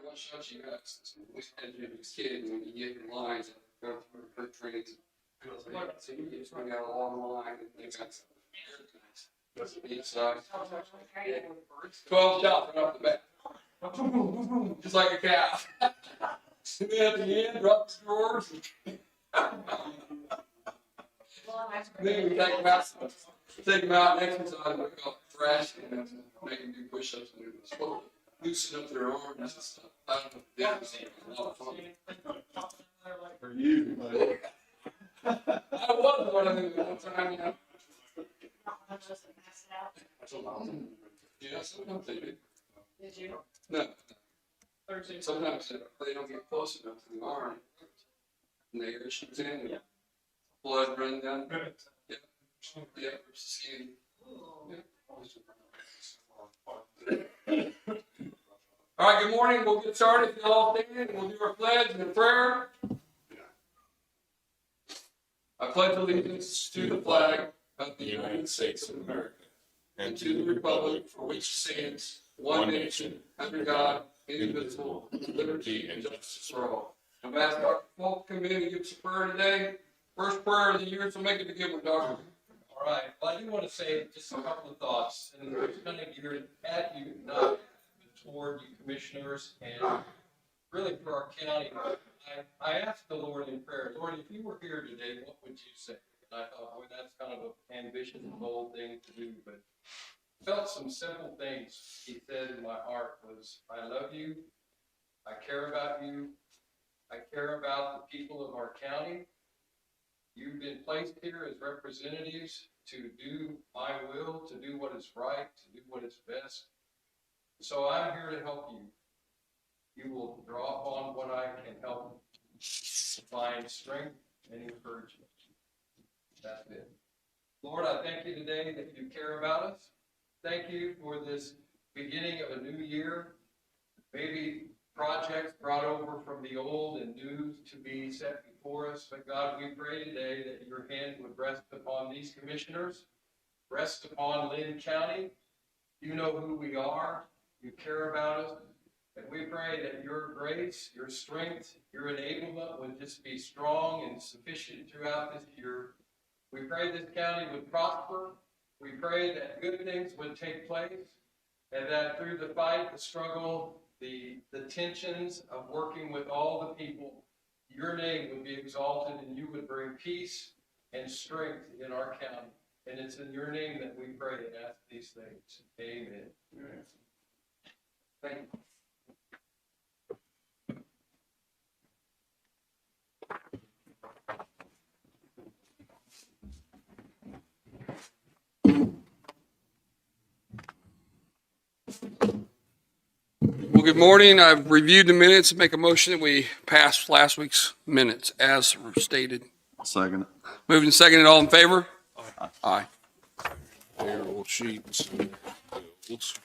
what shot you got. We had you as a kid when you get in lines, go through her trains. So you just run down a long line and they got each side. 12 shots right off the bat. Just like a cow. And then at the end, drop the drawers. Then we take them out and exercise, we call it thrashing, and make them do push-ups and loosen up their arms and stuff. I don't know, yeah, it was a lot of fun. For you, buddy. I was one of them one time, you know. Yeah, sometimes they do. Did you? No. Sometimes they don't get close enough to the arm. And the air shoots in, and blood running down. Yeah. Yeah, skin. All right, good morning. We'll get started. If you all stand, and we'll do our pledge and a prayer. I pledge allegiance to the flag of the United States of America and to the republic for which it stands, one nation, under God, indivisible, with liberty and justice for all. I'm going to ask Dr. Fulk to come in and give us a prayer today. First prayer of the year, so make it a good one, Doctor. All right. Well, I do want to say just a couple of thoughts, and it's kind of geared at you, not toward you commissioners, and really for our county. I asked the Lord in prayer, Lord, if you were here today, what would you say? And I thought, boy, that's kind of an ambitious and bold thing to do, but I felt some simple things he said in my heart was, I love you, I care about you, I care about the people of our county. You've been placed here as representatives to do my will, to do what is right, to do what is best. So I'm here to help you. You will draw upon what I can help find strength and encouragement. That's it. Lord, I thank you today that you care about us. Thank you for this beginning of a new year. Maybe projects brought over from the old and new to be set before us. But God, we pray today that your hand would rest upon these commissioners, rest upon Linn County. You know who we are. You care about us. And we pray that your grace, your strength, your enablement would just be strong and sufficient throughout this year. We pray this county would prosper. We pray that good things would take place, and that through the fight, the struggle, the tensions of working with all the people, your name would be exalted and you would bring peace and strength in our county. And it's in your name that we pray and ask these things. Amen. Amen. Thank you. Well, good morning. I've reviewed the minutes and make a motion that we pass last week's minutes as stated. Second. Moved and seconded. All in favor? Aye. Payroll sheets and bills.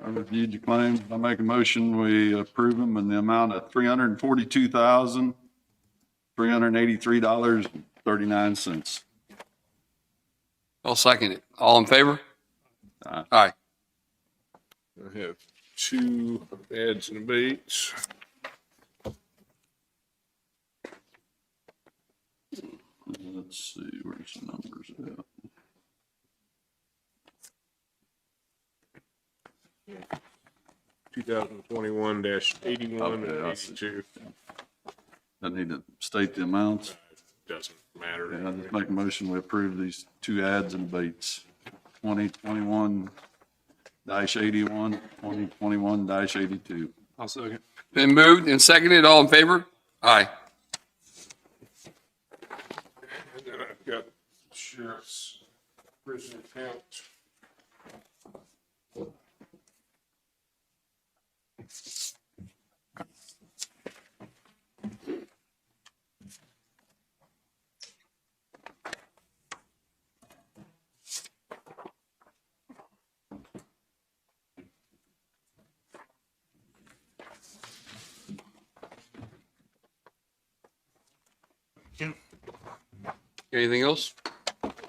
I reviewed your claims. I make a motion, we approve them in the amount of $342,383.39. I'll second it. All in favor? Aye. Aye. I have two adds and abates. Let's see, where's the numbers at? Yeah. 2021-81 Okay, and I see. 82. I need to state the amounts. Doesn't matter. Yeah, I just make a motion, we approve these two adds and abates. 2021-81, 2021-82. I'll second. Been moved and seconded. All in favor? Aye. And then I've got sheriff's prison account. Anything else?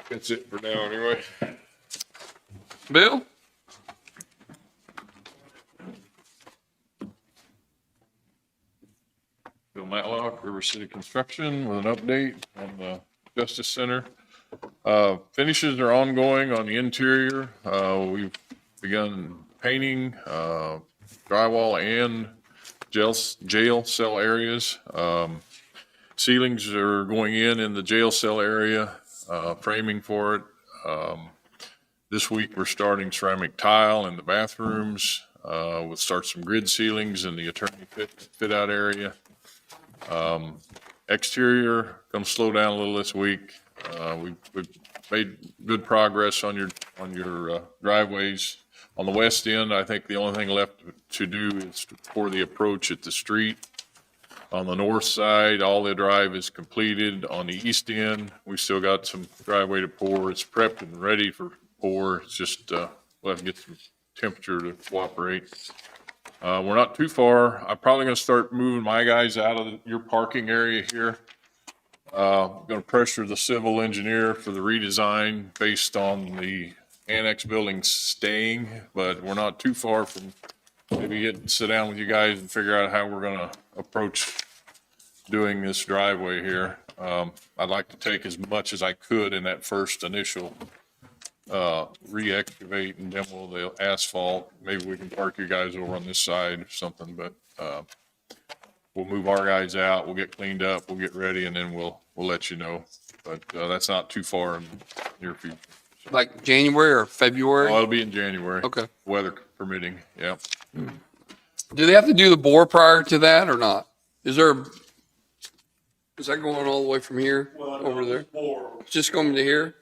That's it for now, anyway. Bill? Bill Matlock, River City Construction, with an update on the Justice Center. Finishes are ongoing on the interior. We've begun painting, drywall and jail cell areas. Ceilings are going in the jail cell area, framing for it. This week, we're starting ceramic tile in the bathrooms. We'll start some grid ceilings in the attorney fit out area. Exterior, gonna slow down a little this week. We've made good progress on your driveways. On the west end, I think the only thing left to do is for the approach at the street. On the north side, all the drive is completed. On the east end, we still got some driveway to pour. It's prepped and ready for pour. It's just, we'll have to get some temperature to cooperate. We're not too far. I'm probably gonna start moving my guys out of your parking area here. Gonna pressure the civil engineer for the redesign based on the annex building staying, but we're not too far from maybe sit down with you guys and figure out how we're gonna approach doing this driveway here. I'd like to take as much as I could in that first initial re-excavate and demo the asphalt. Maybe we can park you guys over on this side or something, but we'll move our guys out, we'll get cleaned up, we'll get ready, and then we'll let you know. But that's not too far in the near future. Like January or February? Oh, it'll be in January. Okay. Weather permitting, yeah. Do they have to do the bore prior to that or not? Is that going all the way from here over there? It's just going to here?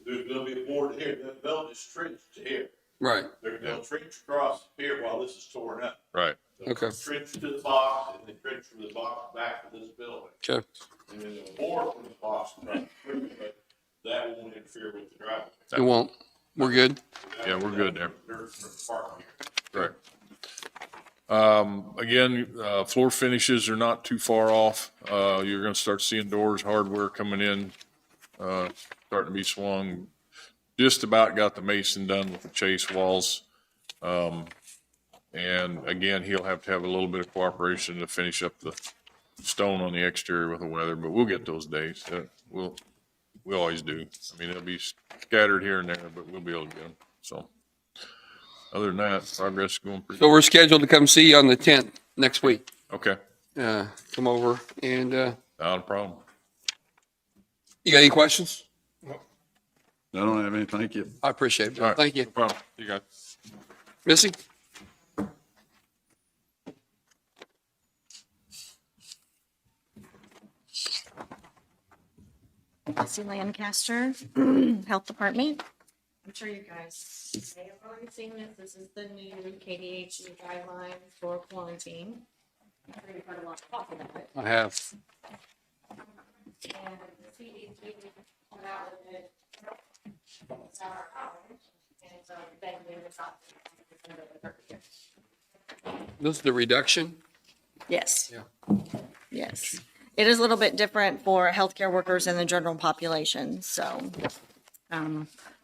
There's gonna be a board here, they'll just trench to here. Right. They'll trench across here while this is torn up. Right. They'll Okay. Trench to the box, and then trench from the box back to this building. Okay. And then they'll bore from the box across the street, but that won't interfere with the driveway. It won't. We're good. Yeah, we're good there. There's no parking here. Right. Again, floor finishes are not too far off. You're gonna start seeing doors, hardware coming in, starting to be swung. Just about got the mason done with the chase walls. And again, he'll have to have a little bit of cooperation to finish up the stone on the exterior with the weather, but we'll get those days. We always do. I mean, it'll be scattered here and there, but we'll be able to get them. So other than that, progress is going pretty So we're scheduled to come see you on the 10th next week. okay. Come over and, Not a problem. you got any questions? I don't have any, thank you. I appreciate it. All right. Thank you. No problem. You got it. Missy? Missy Lancaster, Health Department. I'm sure you guys may have already seen this. This is the new KDHE guidelines for quarantine. I'm sure you've heard a lot of talk about it. I have. And the CDC put out with it. It's our hours, and so then we were not. This is the reduction? Yes. Yeah. Yes. It is a little bit different for healthcare workers and the general population, so,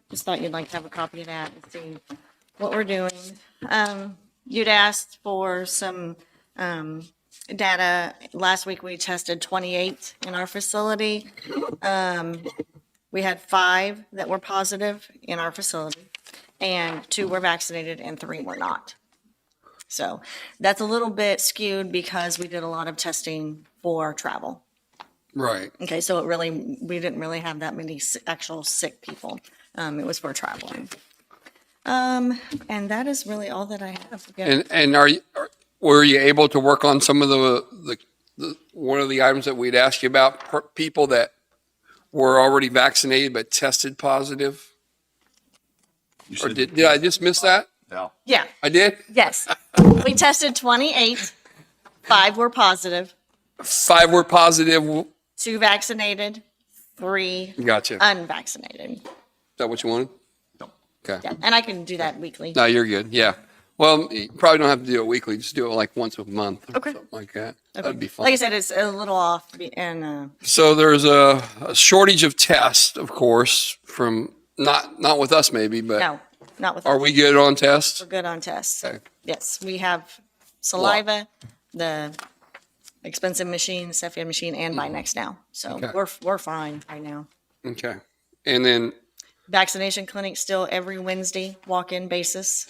just thought you'd like to have a copy of that and see what we're doing. You'd asked for some, data. Last week, we tested 28 in our facility. We had 5 that were positive in our facility, and 2 were vaccinated and 3 were not. So that's a little bit skewed because we did a lot of testing for travel. Right. Okay, so we didn't really have that many actual sick people. It was for traveling. And that is really all that I have. Yeah. And were you able to work on some of the one of the items that we'd asked you about, people that were already vaccinated but tested positive? Or did I just miss that? Yeah. Yeah, I did? yes. We tested 28, 5 were positive, 5 were positive. 2 vaccinated, 3 Gotcha. Is unvaccinated. that what you wanted? No. Okay. Yeah, and I can do that weekly. No, you're good. Yeah. Well, you probably don't have to do it weekly. Just do it like once a month or Okay. something like that. Okay. That'd be Like I fun. said, it's a little off and, So there's a shortage of tests, of course, from not with us maybe, but no, not with are us. we good on tests? We're good on tests. Okay. Yes, we have saliva, the expensive machine, Cepheid machine, and Binex now. So Okay. we're fine right now. Okay. And then Vaccination clinic still every Wednesday, walk-in basis.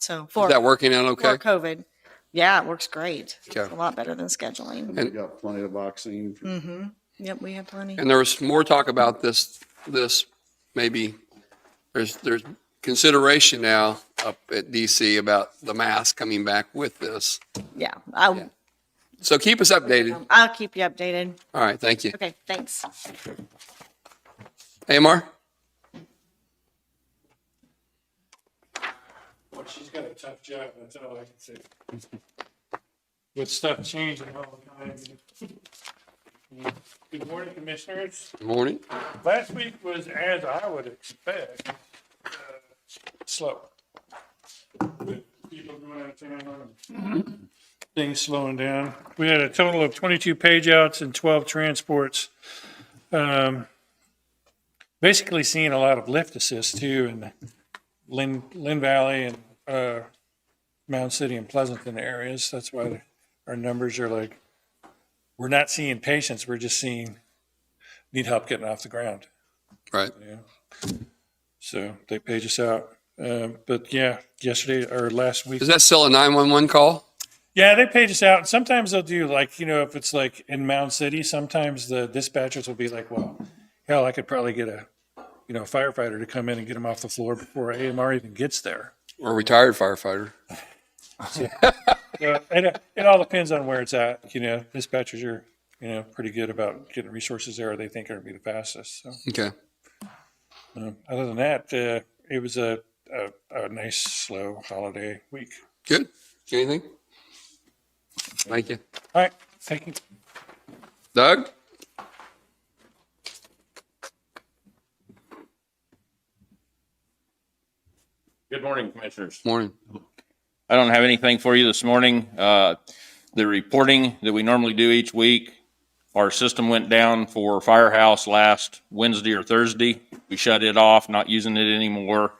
So is for that working out for okay? COVID, yeah, it works great. Okay. It's a lot better than scheduling. And we got plenty of vaccine. Yep, we have plenty. And there was more talk about this maybe there's consideration now up at DC about the mask coming back with this. Yeah, So keep us updated. I'll keep you updated. All right. Thank you. Okay, thanks. AMR? Well, she's got a tough job, that's all I can say. With stuff changing all the time. Good morning, commissioners. Good morning. Last week was, as I would expect, slow. With people going out of town and things slowing down. We had a total of 22 page outs and 12 transports. Basically seeing a lot of lift assist too in Linn Valley and Mound City and Pleasanton areas. That's why our numbers are like, we're not seeing patients, we're just seeing need help getting off the ground. Right. Yeah. So they page us out. But yeah, yesterday or last week. Is that still a 911 call? Yeah, they page us out. Sometimes they'll do like, if it's like in Mound City, sometimes the dispatchers will be like, well, hell, I could probably get a firefighter to come in and get them off the floor before AMR even gets there. Or a retired firefighter? It all depends on where it's at. Dispatchers are, pretty good about getting resources there they think are going to be the fastest. So, Okay. other than that, it was a nice, slow holiday week. Good. Anything? Thank you. All right. Thank you. Doug? Good morning, Commissioners. Morning. I don't have anything for you this morning. The reporting that we normally do each week, our system went down for Firehouse last Wednesday or Thursday. We shut it off, not using it anymore.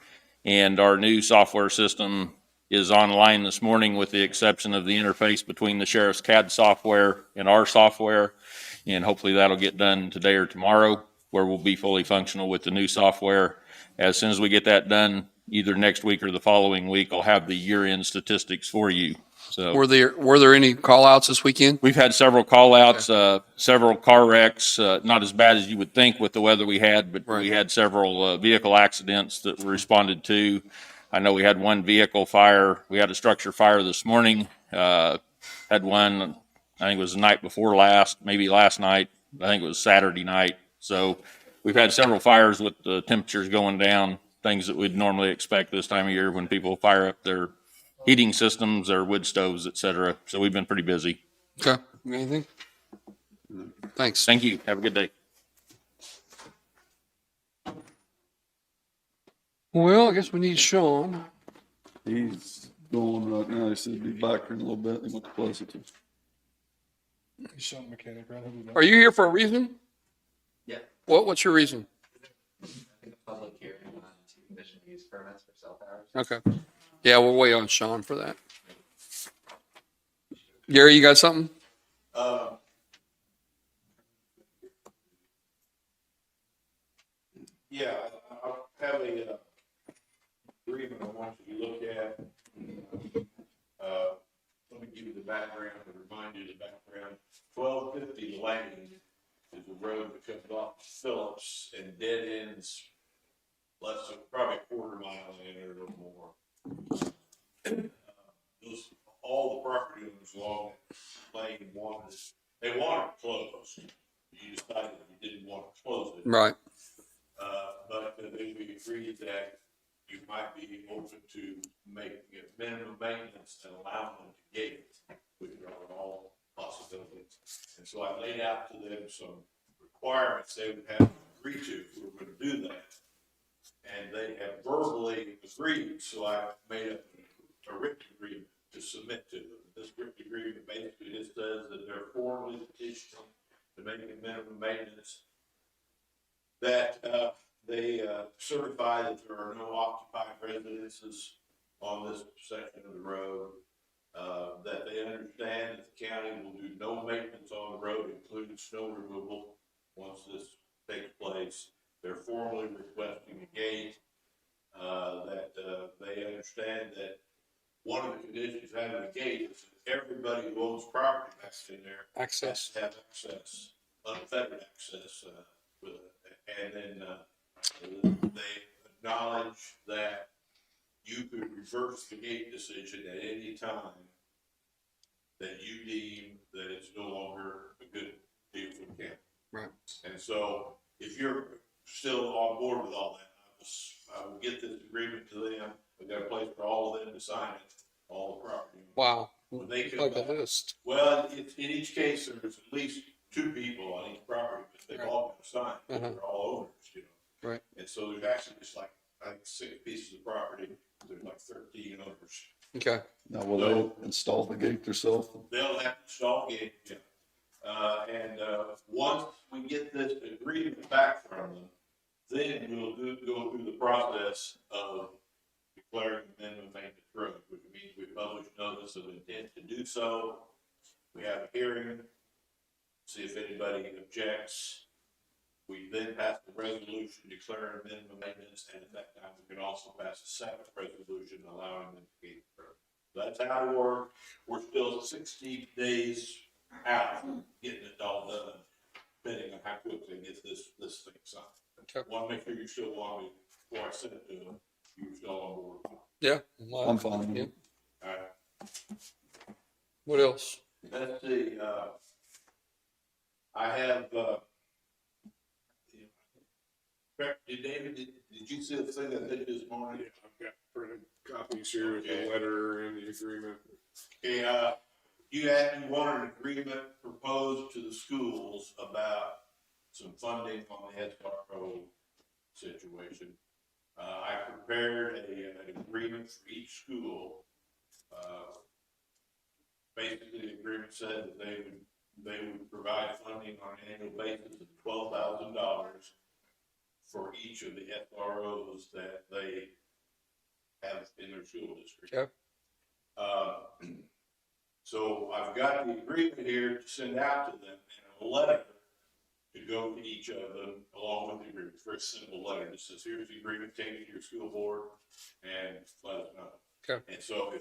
And our new software system is online this morning with the exception of the interface between the sheriff's CAD software and our software. And hopefully that'll get done today or tomorrow, where we'll be fully functional with the new software. As soon as we get that done, either next week or the following week, I'll have the year-end statistics for you. So Were there any call outs this weekend? we've had several call-outs, several car wrecks, not as bad as you would think with the weather we had, but we had several vehicle accidents that were responded to. I know we had one vehicle fire. We had a structure fire this morning. Had one, I think it was the night before last, maybe last night. I think it was Saturday night. So we've had several fires with the temperatures going down, things that we'd normally expect this time of year when people fire up their heating systems, their wood stoves, et cetera. So we've been pretty busy. Okay. Anything? Thanks. Thank you. Have a good day. Well, I guess we need Sean. He's going right now. He said he'd be back here in a little bit. He went to Pleasanton. Sean Mechanic, right? Are you here for a reason? Yeah. What's your reason? Public hearing on two conditional use permits for cell towers. Okay. Yeah, we'll wait on Sean for that. Gary, you got something? Yeah, I have a agreement I want you to look at. Let me give you the background and remind you of the background. 1250 Lane is a road that comes off Phillips and dead ends less than probably a quarter mile in or a little more. All the property owners along that lane they wanted it closed. You decided you didn't want to close it. Right. But then we agreed that you might be open to making it minimum maintenance and allowing them to gate it, which are all possibilities. And so I laid out to them some requirements they would have to agree to if we were going to do that. And they have verbally agreed, so I made up a written agreement to submit to them. This written agreement basically just says that they're formally petitioning to make a minimum maintenance, that, they, certify that there are no occupied residences on this section of the road, that they understand that the county will do no maintenance on the road, including snow removal, once this takes place. They're formally requesting a gate, that, they understand that one of the conditions of having a gate is that everybody who owns property that's in there has to have access, unfettered access, with it. And then, they acknowledge that you could reverse the gate decision at any time that you deem that it's no longer a good deal for the county. Right. And so, if you're still on board with all that, I will get this agreement to them. I've got a place for all of them to sign it, all the property. Wow. When they come Like a back, list. well, in each case, there's at least two people on each property, but they've Right. all been assigned, Uh-huh. they're all owners, you know. Right. And so there's actually just like, I think 6 pieces of property, there's like 13 owners. Okay. Now, will they install the gate themselves? They'll have to install gate, yeah. And once we get this agreement back from them, then we'll go through the process of declaring the minimum maintenance road, which means we publish notice of intent to do so. We have a hearing, see if anybody objects. We then pass the resolution declaring minimum maintenance, and at that time, we can also pass a second resolution allowing them to gate the road. That's how it works. We're still 60 days out from getting it all done, depending on how quickly they get this thing signed. Okay. Want to make sure you still want me, before I send it to them, you're still on board. Yeah. I'm fine. Yeah. All right. What else? Let's see, I have, David, did you see the thing I did this morning? I've got printed copies here with the letter and the agreement. Okay, you wanted an agreement proposed to the schools about some funding on the SRO situation. I prepared an agreement for each school. Basically, the agreement said that they would provide funding on an annual basis of $12,000 for each of the SROs that they have in their school district. Okay. So I've got the agreement here to send out to them in a letter to go to each of them along with the agreement. It's a very simple letter. It says, here's the agreement, take it to your school board and let us know. Okay. And so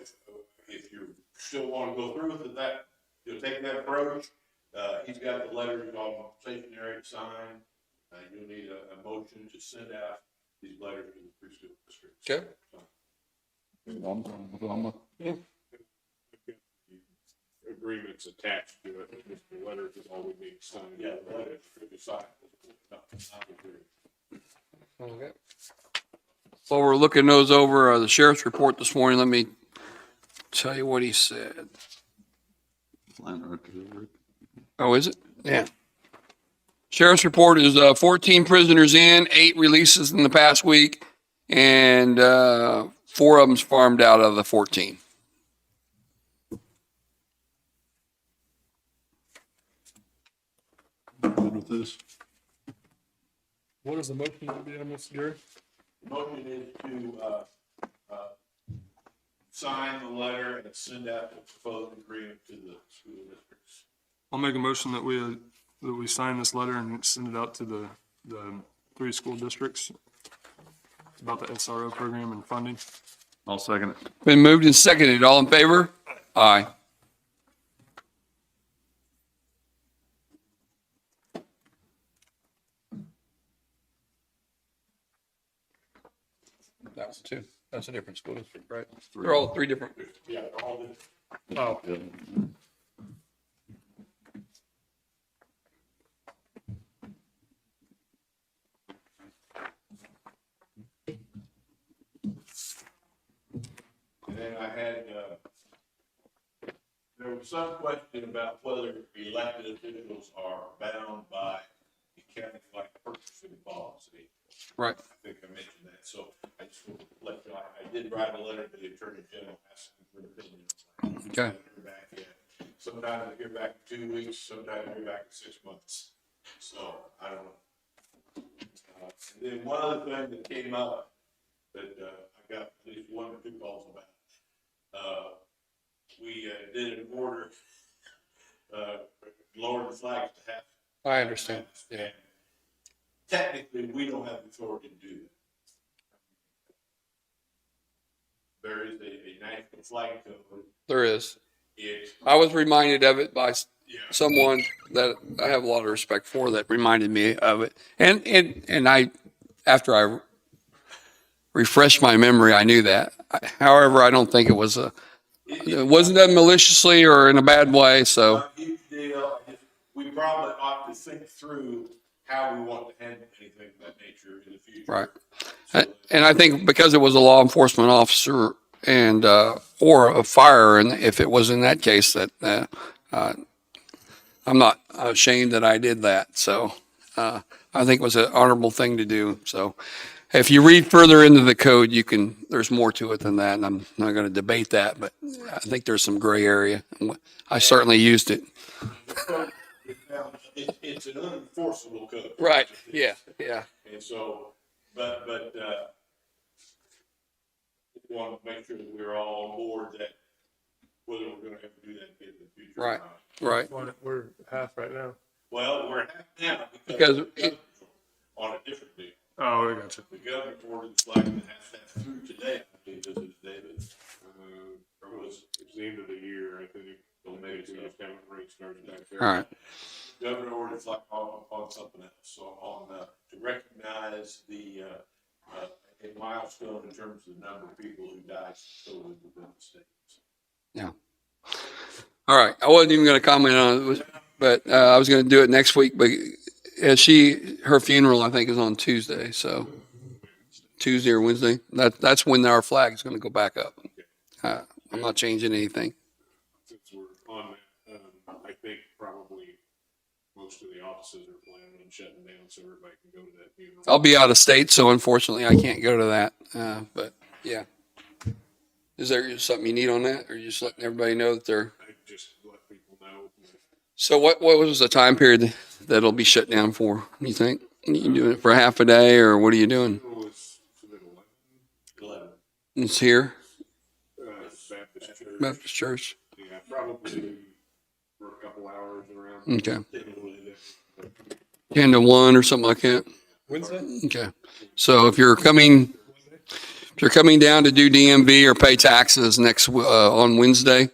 if you still want to go through with it, that you'll take that approach. He's got the letters on stationery to sign. You'll need a motion to send out these letters to the three school districts. Okay. I'm fine with them. Agreements attached to it, just the letters is all we need to sign. Yeah, the letters should be signed. Not the agreement. Okay. While we're looking those over, the sheriff's report this morning, let me tell you what he said. Oh, is it? Yeah. Sheriff's report is 14 prisoners in, 8 releases in the past week, and 4 of them's farmed out of the 14. Good with this? What is the motion to be on this, Gary? Motion is to, sign the letter and send out the proposed agreement to the school districts. I'll make a motion that we sign this letter and send it out to the 3 school districts. It's about the SRO program and funding. I'll second it. Been moved and seconded. All in favor? Aye. That was 2. That's a different school district, right? They're all 3 different. Yeah, all the, Oh, Yeah. and then I had, there was some question about whether elected officials are bound by the county like purchasing policy. Right. I think I mentioned that. So I just want to let you know, I did write a letter to the Attorney General asking for an opinion. Okay. I haven't heard back yet. Sometimes I hear back in 2 weeks, sometimes I hear back in 6 months. So, I don't know. And then one other thing that came up that, I got at least 1 or 2 calls about. We, did an order, lower the flags to half. I understand. Yeah. And technically, we don't have the authority to do that. There is a national flag code. There is. It, I was reminded of it by yeah, someone that I have a lot of respect for that reminded me of it. And I, after I refreshed my memory, I knew that. However, I don't think it wasn't done maliciously or in a bad way. So, not a huge deal. We probably ought to think through how we want to handle anything of that nature in the future. right. So, And I think because it was a law enforcement officer and, or a fire, and if it was in that case that, I'm not ashamed that I did that. So, I think it was an honorable thing to do. So if you read further into the code, there's more to it than that. And I'm not going to debate that, but I think there's some gray area. I certainly used it. It's an unenforceable code. Right. Yeah. Yeah. And so, but, we want to make sure that we're all on board that whether we're going to have to do that in the future. Right. Or not. Right. We're half right now. Well, we're half now Because the governor's on a different deal. Oh, I got you. The governor ordered the flag that has to have through today. I think this is David. Or was It's the end of the year, I think. So maybe we just haven't rate started back there. All right. governor ordered flag on something else. So on, to recognize the, a milestone in terms of the number of people who died totally within the state. Yeah. All right. I wasn't even going to comment on it, but I was going to do it next week. But her funeral, I think, is on Tuesday. So Tuesday or Wednesday. That's when our flag is going to go back up. I'm not changing anything. Since we're on that, I think probably most of the offices are planning on shutting down so everybody can go to that funeral. I'll be out of state, so unfortunately I can't go to that. But yeah. Is there something you need on that, or you just letting everybody know that they're? I just let people know. So what was the time period that it'll be shut down for? You think you doing it for half a day, or what are you doing? Funeral was at 11. It's here, Baptist Church. Baptist Church. Yeah, probably for a couple hours around. Okay, 10 to 1 or something like that. Wednesday? Okay, so if you're coming down to do DMV or pay taxes next on Wednesday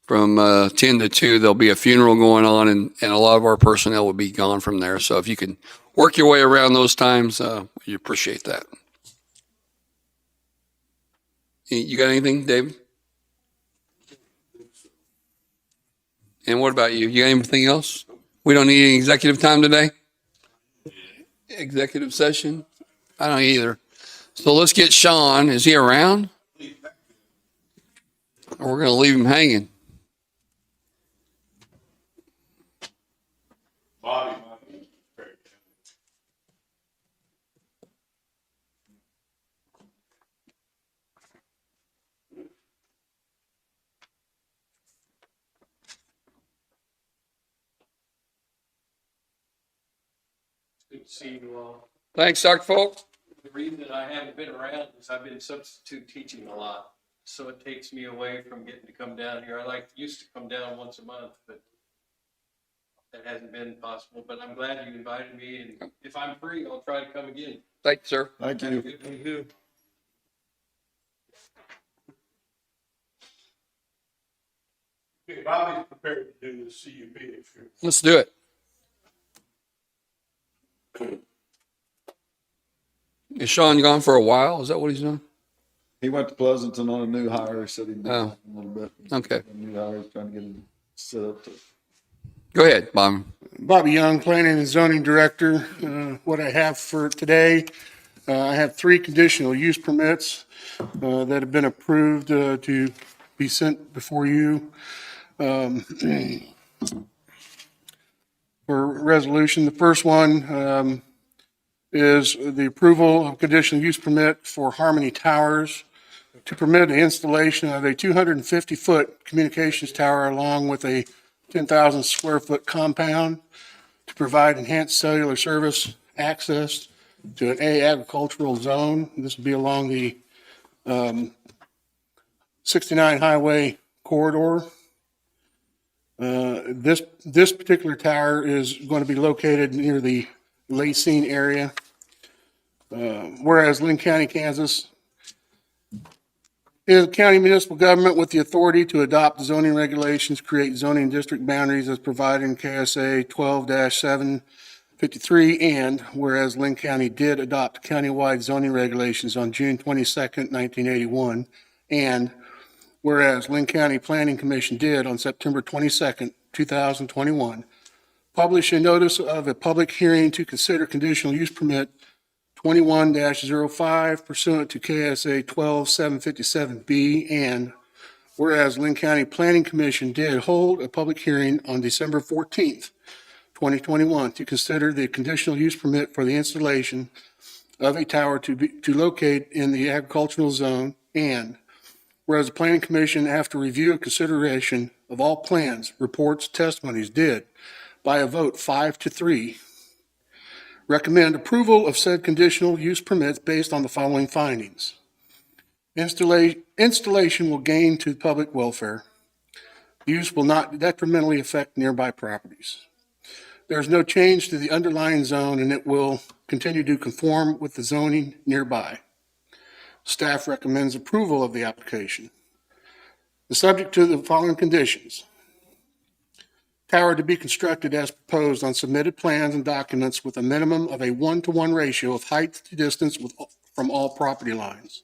from 10 to 2, there'll be a funeral going on, and a lot of our personnel will be gone from there. So if you can work your way around those times, we appreciate that. You got anything, David? And what about you? You got anything else? We don't need any executive time today? Executive session? I don't either. So let's get Sean. Is he around? Or we're going to leave him hanging? Bobby. Good to see you all. Thanks, Dr. Folk. The reason I haven't been around is I've been substitute teaching a lot. So it takes me away from getting to come down here. Used to come down once a month, but that hasn't been possible. But I'm glad you invited me, and if I'm free, I'll try to come again. Thank you, sir. Thank Have a you. good day. Okay, Bobby's prepared to do the CUP experience. Let's do it. Is Sean gone for a while? Is that what he's doing? He went to Pleasanton on a new hire. He said he'd be Oh. back in a little bit. Okay. A new hire, he's trying to get him set up to. Go ahead, Bob. Bobby Young, Planning and Zoning Director. What I have for today, I have 3 conditional use permits that have been approved to be sent before you for resolution. The first one is the approval of conditional use permit for Harmony Towers to permit the installation of a 250-foot communications tower along with a 10,000 square foot compound to provide enhanced cellular service access to an A agricultural zone. This will be along the 69 highway corridor. This particular tower is going to be located near the Lacine area. Whereas Linn County, Kansas is a county municipal government with the authority to adopt zoning regulations, create zoning district boundaries as provided in KSA 12-753, and whereas Linn County did adopt countywide zoning regulations on June 22nd, 1981, and whereas Linn County Planning Commission did on September 22nd, 2021, publish a notice of a public hearing to consider conditional use permit 21-05 pursuant to KSA 12-757B, and whereas Linn County Planning Commission did hold a public hearing on December 14th, 2021 to consider the conditional use permit for the installation of a tower to locate in the agricultural zone, and whereas the Planning Commission, after review and consideration of all plans, reports, testimonies, did, by a vote 5-3, recommend approval of said conditional use permits based on the following findings. Installation will gain to public welfare. Use will not detrimentally affect nearby properties. There is no change to the underlying zone, and it will continue to conform with the zoning nearby. Staff recommends approval of the application. The subject to the following conditions. Tower to be constructed as proposed on submitted plans and documents with a minimum of a 1-to-1 ratio of height to distance from all property lines.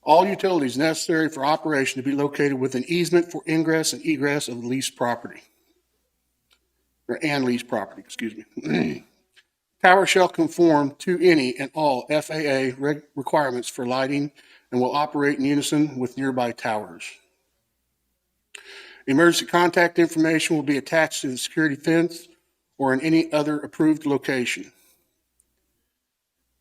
All utilities necessary for operation to be located with an easement for ingress and egress of the leased property. Leased property, excuse me. Tower shall conform to any and all FAA requirements for lighting and will operate in unison with nearby towers. Emergency contact information will be attached to the security fence or in any other approved location.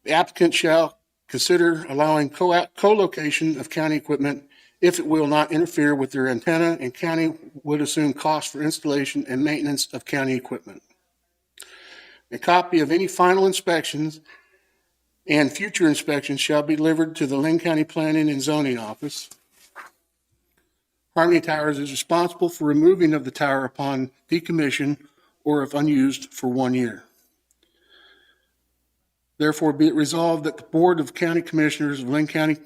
The applicant shall consider allowing co-location of county equipment if it will not interfere with their antenna, and county would assume costs for installation and maintenance of county equipment. A copy of any final inspections and future inspections shall be delivered to the Linn County Planning and Zoning Office. Harmony Towers is responsible for removing of the tower upon decommission or if unused for 1 year. Therefore, be it resolved that the Board of County Commissioners of Linn County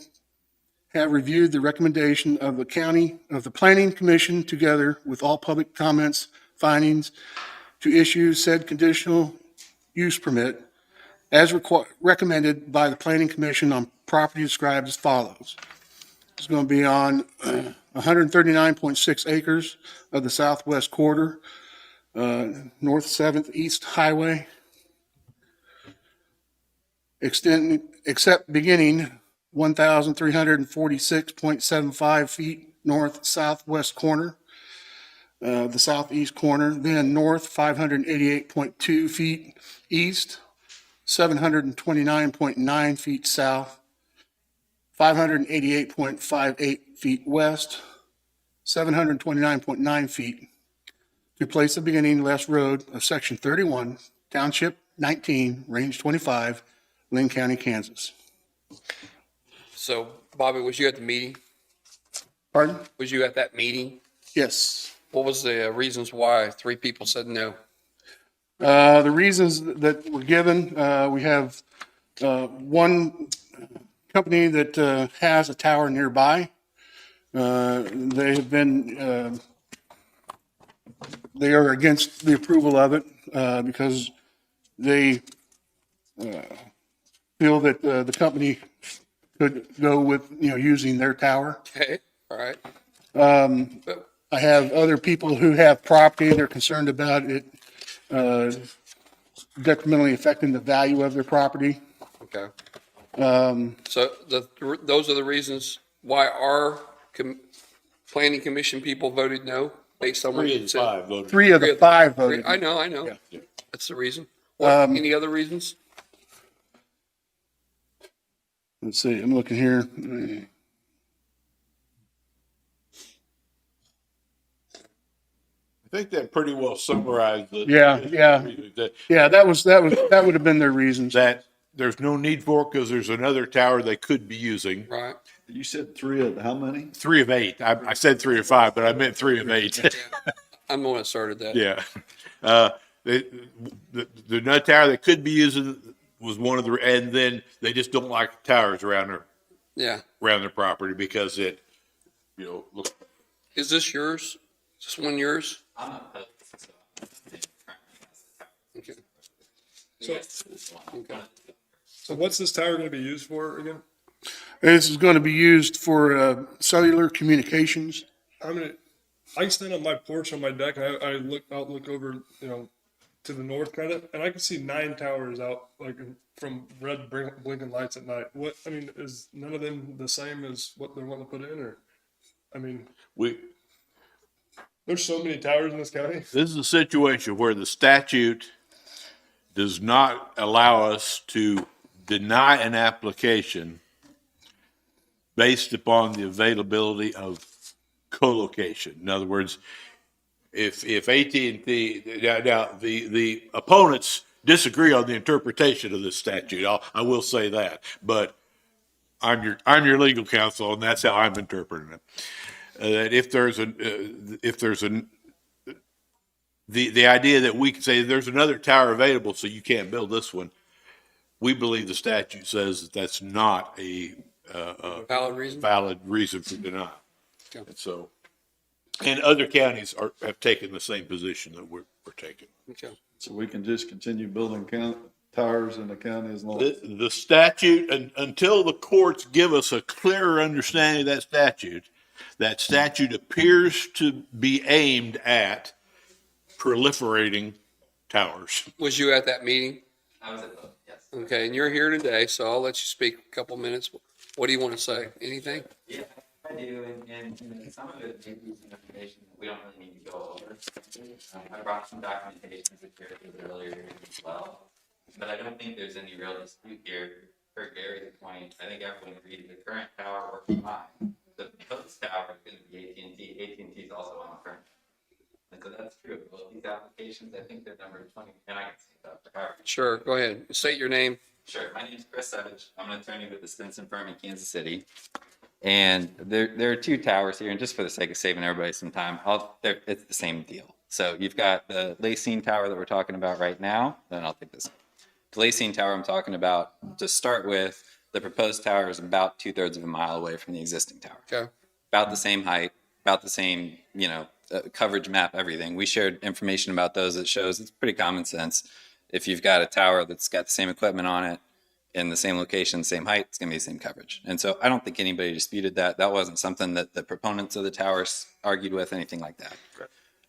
have reviewed the recommendation of the Planning Commission together with all public comments, findings to issue said conditional use permit as recommended by the Planning Commission on property described as follows. It's going to be on 139.6 acres of the southwest quarter, North 7th East Highway, except beginning 1,346.75 feet north southwest corner, the southeast corner, then north 588.2 feet east, 729.9 feet south, 588.58 feet west, 729.9 feet to place of beginning West Road of Section 31, Township 19, Range 25, Linn County, Kansas. So, Bobby, was you at the meeting? Pardon? Was you at that meeting? Yes. What was the reasons why 3 people said no? The reasons that were given, we have one company that has a tower nearby. They have been, they are against the approval of it because they feel that the company could go with, using their tower. Okay, all right. I have other people who have property, they're concerned about it detrimentally affecting the value of their property. Okay. So those are the reasons why our planning commission people voted no, based on what you said? Three of the five voted. I know. Yeah. That's the reason. Any other reasons? Let's see, I'm looking here. I think that pretty well summarized the. Yeah. That, Yeah, that would have been their reasons. that there's no need for it because there's another tower they could be using. Right. You said three of how many? 3 of 8. I said 3 or 5, but I meant 3 of 8. I'm the one that started that. Yeah. The another tower they could be using was one of the, and then they just don't like towers around their property because it, look. Is this yours? Is this one yours? I'm not opposed, so I'm currently has the tower. Okay. Yes, this one. So what's this tower gonna be used for again? This is going to be used for cellular communications. I mean, I can stand on my porch on my deck and I look over, to the north kind of, and I can see 9 towers out like from red blinking lights at night. Is none of them the same as what they're wanting to put in, or, there's so many towers in this county. This is a situation where the statute does not allow us to deny an application based upon the availability of co-location. In other words, if AT&T, now the opponents disagree on the interpretation of this statute. I will say that, but I'm your legal counsel, and that's how I'm interpreting it. That the idea that we can say there's another tower available, so you can't build this one. We believe the statute says that that's not a valid reason for denial. Okay. And so, and other counties have taken the same position that we're taking. Okay. So we can just continue building towers in the county as long as. The statute, until the courts give us a clearer understanding of that statute appears to be aimed at proliferating towers. Was you at that meeting? I was at both, yes. Okay, and you're here today, so I'll let you speak a couple minutes. What do you want to say? Anything? Yeah, I do, and some of it may be some information that we don't really need to go over. I brought some documentation to share with earlier as well, but I don't think there's any real dispute here. Per Gary's point, I think everyone agrees the current tower works fine. The proposed tower is going to be AT&T. AT&T is also on the current. And so that's true. Both these applications, I think they're number 20, and I can see that. Sure, go ahead. State your name. Sure. My name is Chris Savage. I'm an attorney with the Stinson firm in Kansas City. And there are 2 towers here, and just for the sake of saving everybody some time, it's the same deal. So you've got the Lacine Tower that we're talking about right now. Then I'll take this. The Lacine Tower I'm talking about, to start with, the proposed tower is about 2/3 of a mile away from the existing tower. Okay. About the same height, about the same, coverage map, everything. We shared information about those that shows it's pretty common sense. If you've got a tower that's got the same equipment on it, in the same location, same height, it's going to be the same coverage. And so I don't think anybody disputed that. That wasn't something that the proponents of the towers argued with, anything like that.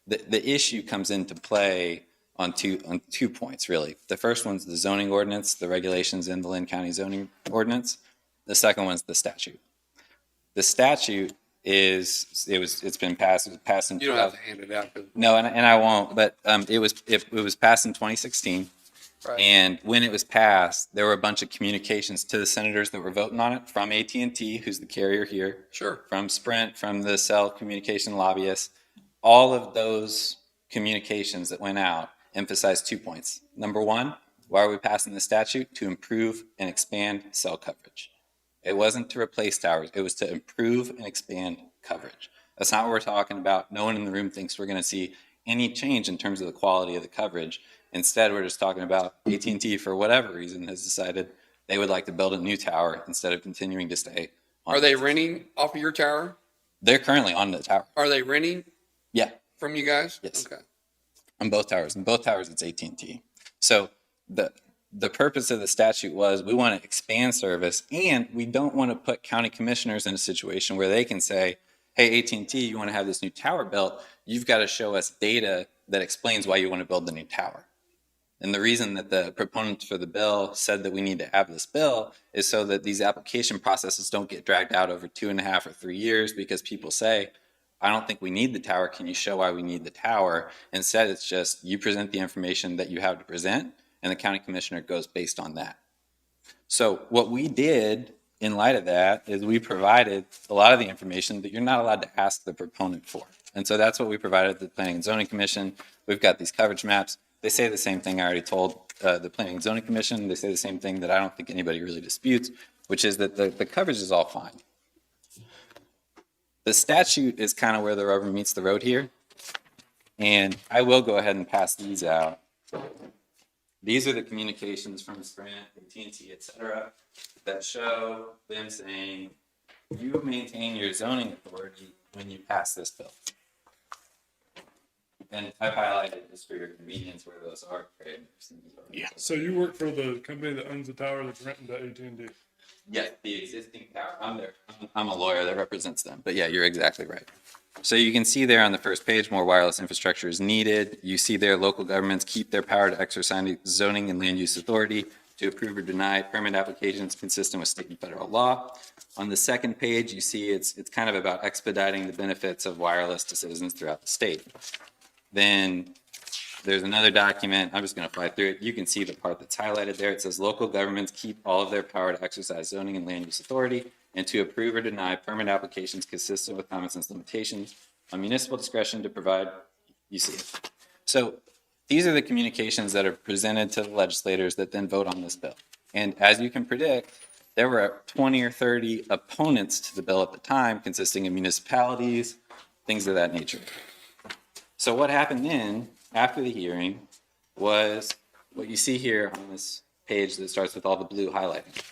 The issue comes into play on two points, really. The first one's the zoning ordinance, the regulations in the Linn County zoning ordinance. The second one's the statute. The statute it's been passed. It was passed in. You don't have to hand it out. No, and I won't. But it was passed in 2016. Right. And when it was passed, there were a bunch of communications to the senators that were voting on it from AT&T, who's the carrier here. Sure. From Sprint, from the cell communication lobbyists. All of those communications that went out emphasized 2 points. Number one, why are we passing the statute? To improve and expand cell coverage. It wasn't to replace towers. It was to improve and expand coverage. That's not what we're talking about. No one in the room thinks we're going to see any change in terms of the quality of the coverage. Instead, we're just talking about AT&T, for whatever reason, has decided they would like to build a new tower instead of continuing to stay on. Are they renting off of your tower? They're currently on the tower. Are they renting? Yeah. From you guys? Yes. Okay. On both towers. In both towers, it's AT&T. So the purpose of the statute was we want to expand service, and we don't want to put county commissioners in a situation where they can say, hey, AT&T, you want to have this new tower built, you've got to show us data that explains why you want to build the new tower. And the reason that the proponents for the bill said that we need to have this bill is so that these application processes don't get dragged out over 2.5 or 3 years because people say, I don't think we need the tower. Can you show why we need the tower? Instead, it's just you present the information that you have to present, and the county commissioner goes based on that. So what we did in light of that is we provided a lot of the information that you're not allowed to ask the proponent for. And so that's what we provided the Planning and Zoning Commission. We've got these coverage maps. They say the same thing I already told the Planning and Zoning Commission. They say the same thing that I don't think anybody really disputes, which is that the coverage is all fine. The statute is kind of where the rubber meets the road here. And I will go ahead and pass these out. These are the communications from Sprint, AT&T, et cetera, that show them saying, you maintain your zoning authority when you pass this bill. And I've highlighted just for your convenience where those are. Yeah. So you work for the company that owns the tower that's renting to AT&T? Yes, the existing tower. I'm a lawyer that represents them, but yeah, you're exactly right. So you can see there on the first page, more wireless infrastructure is needed. You see there, local governments keep their power to exercise zoning and land use authority to approve or deny permit applications consistent with state and federal law. On the second page, you see it's kind of about expediting the benefits of wireless to citizens throughout the state. Then there's another document. I'm just going to fly through it. You can see the part that's highlighted there. It says local governments keep all of their power to exercise zoning and land use authority and to approve or deny permit applications consistent with common sense limitations on municipal discretion to provide. You see it. So these are the communications that are presented to the legislators that then vote on this bill. And as you can predict, there were 20 or 30 opponents to the bill at the time, consisting of municipalities, things of that nature. So what happened then, after the hearing, was what you see here on this page that starts with all the blue highlighting.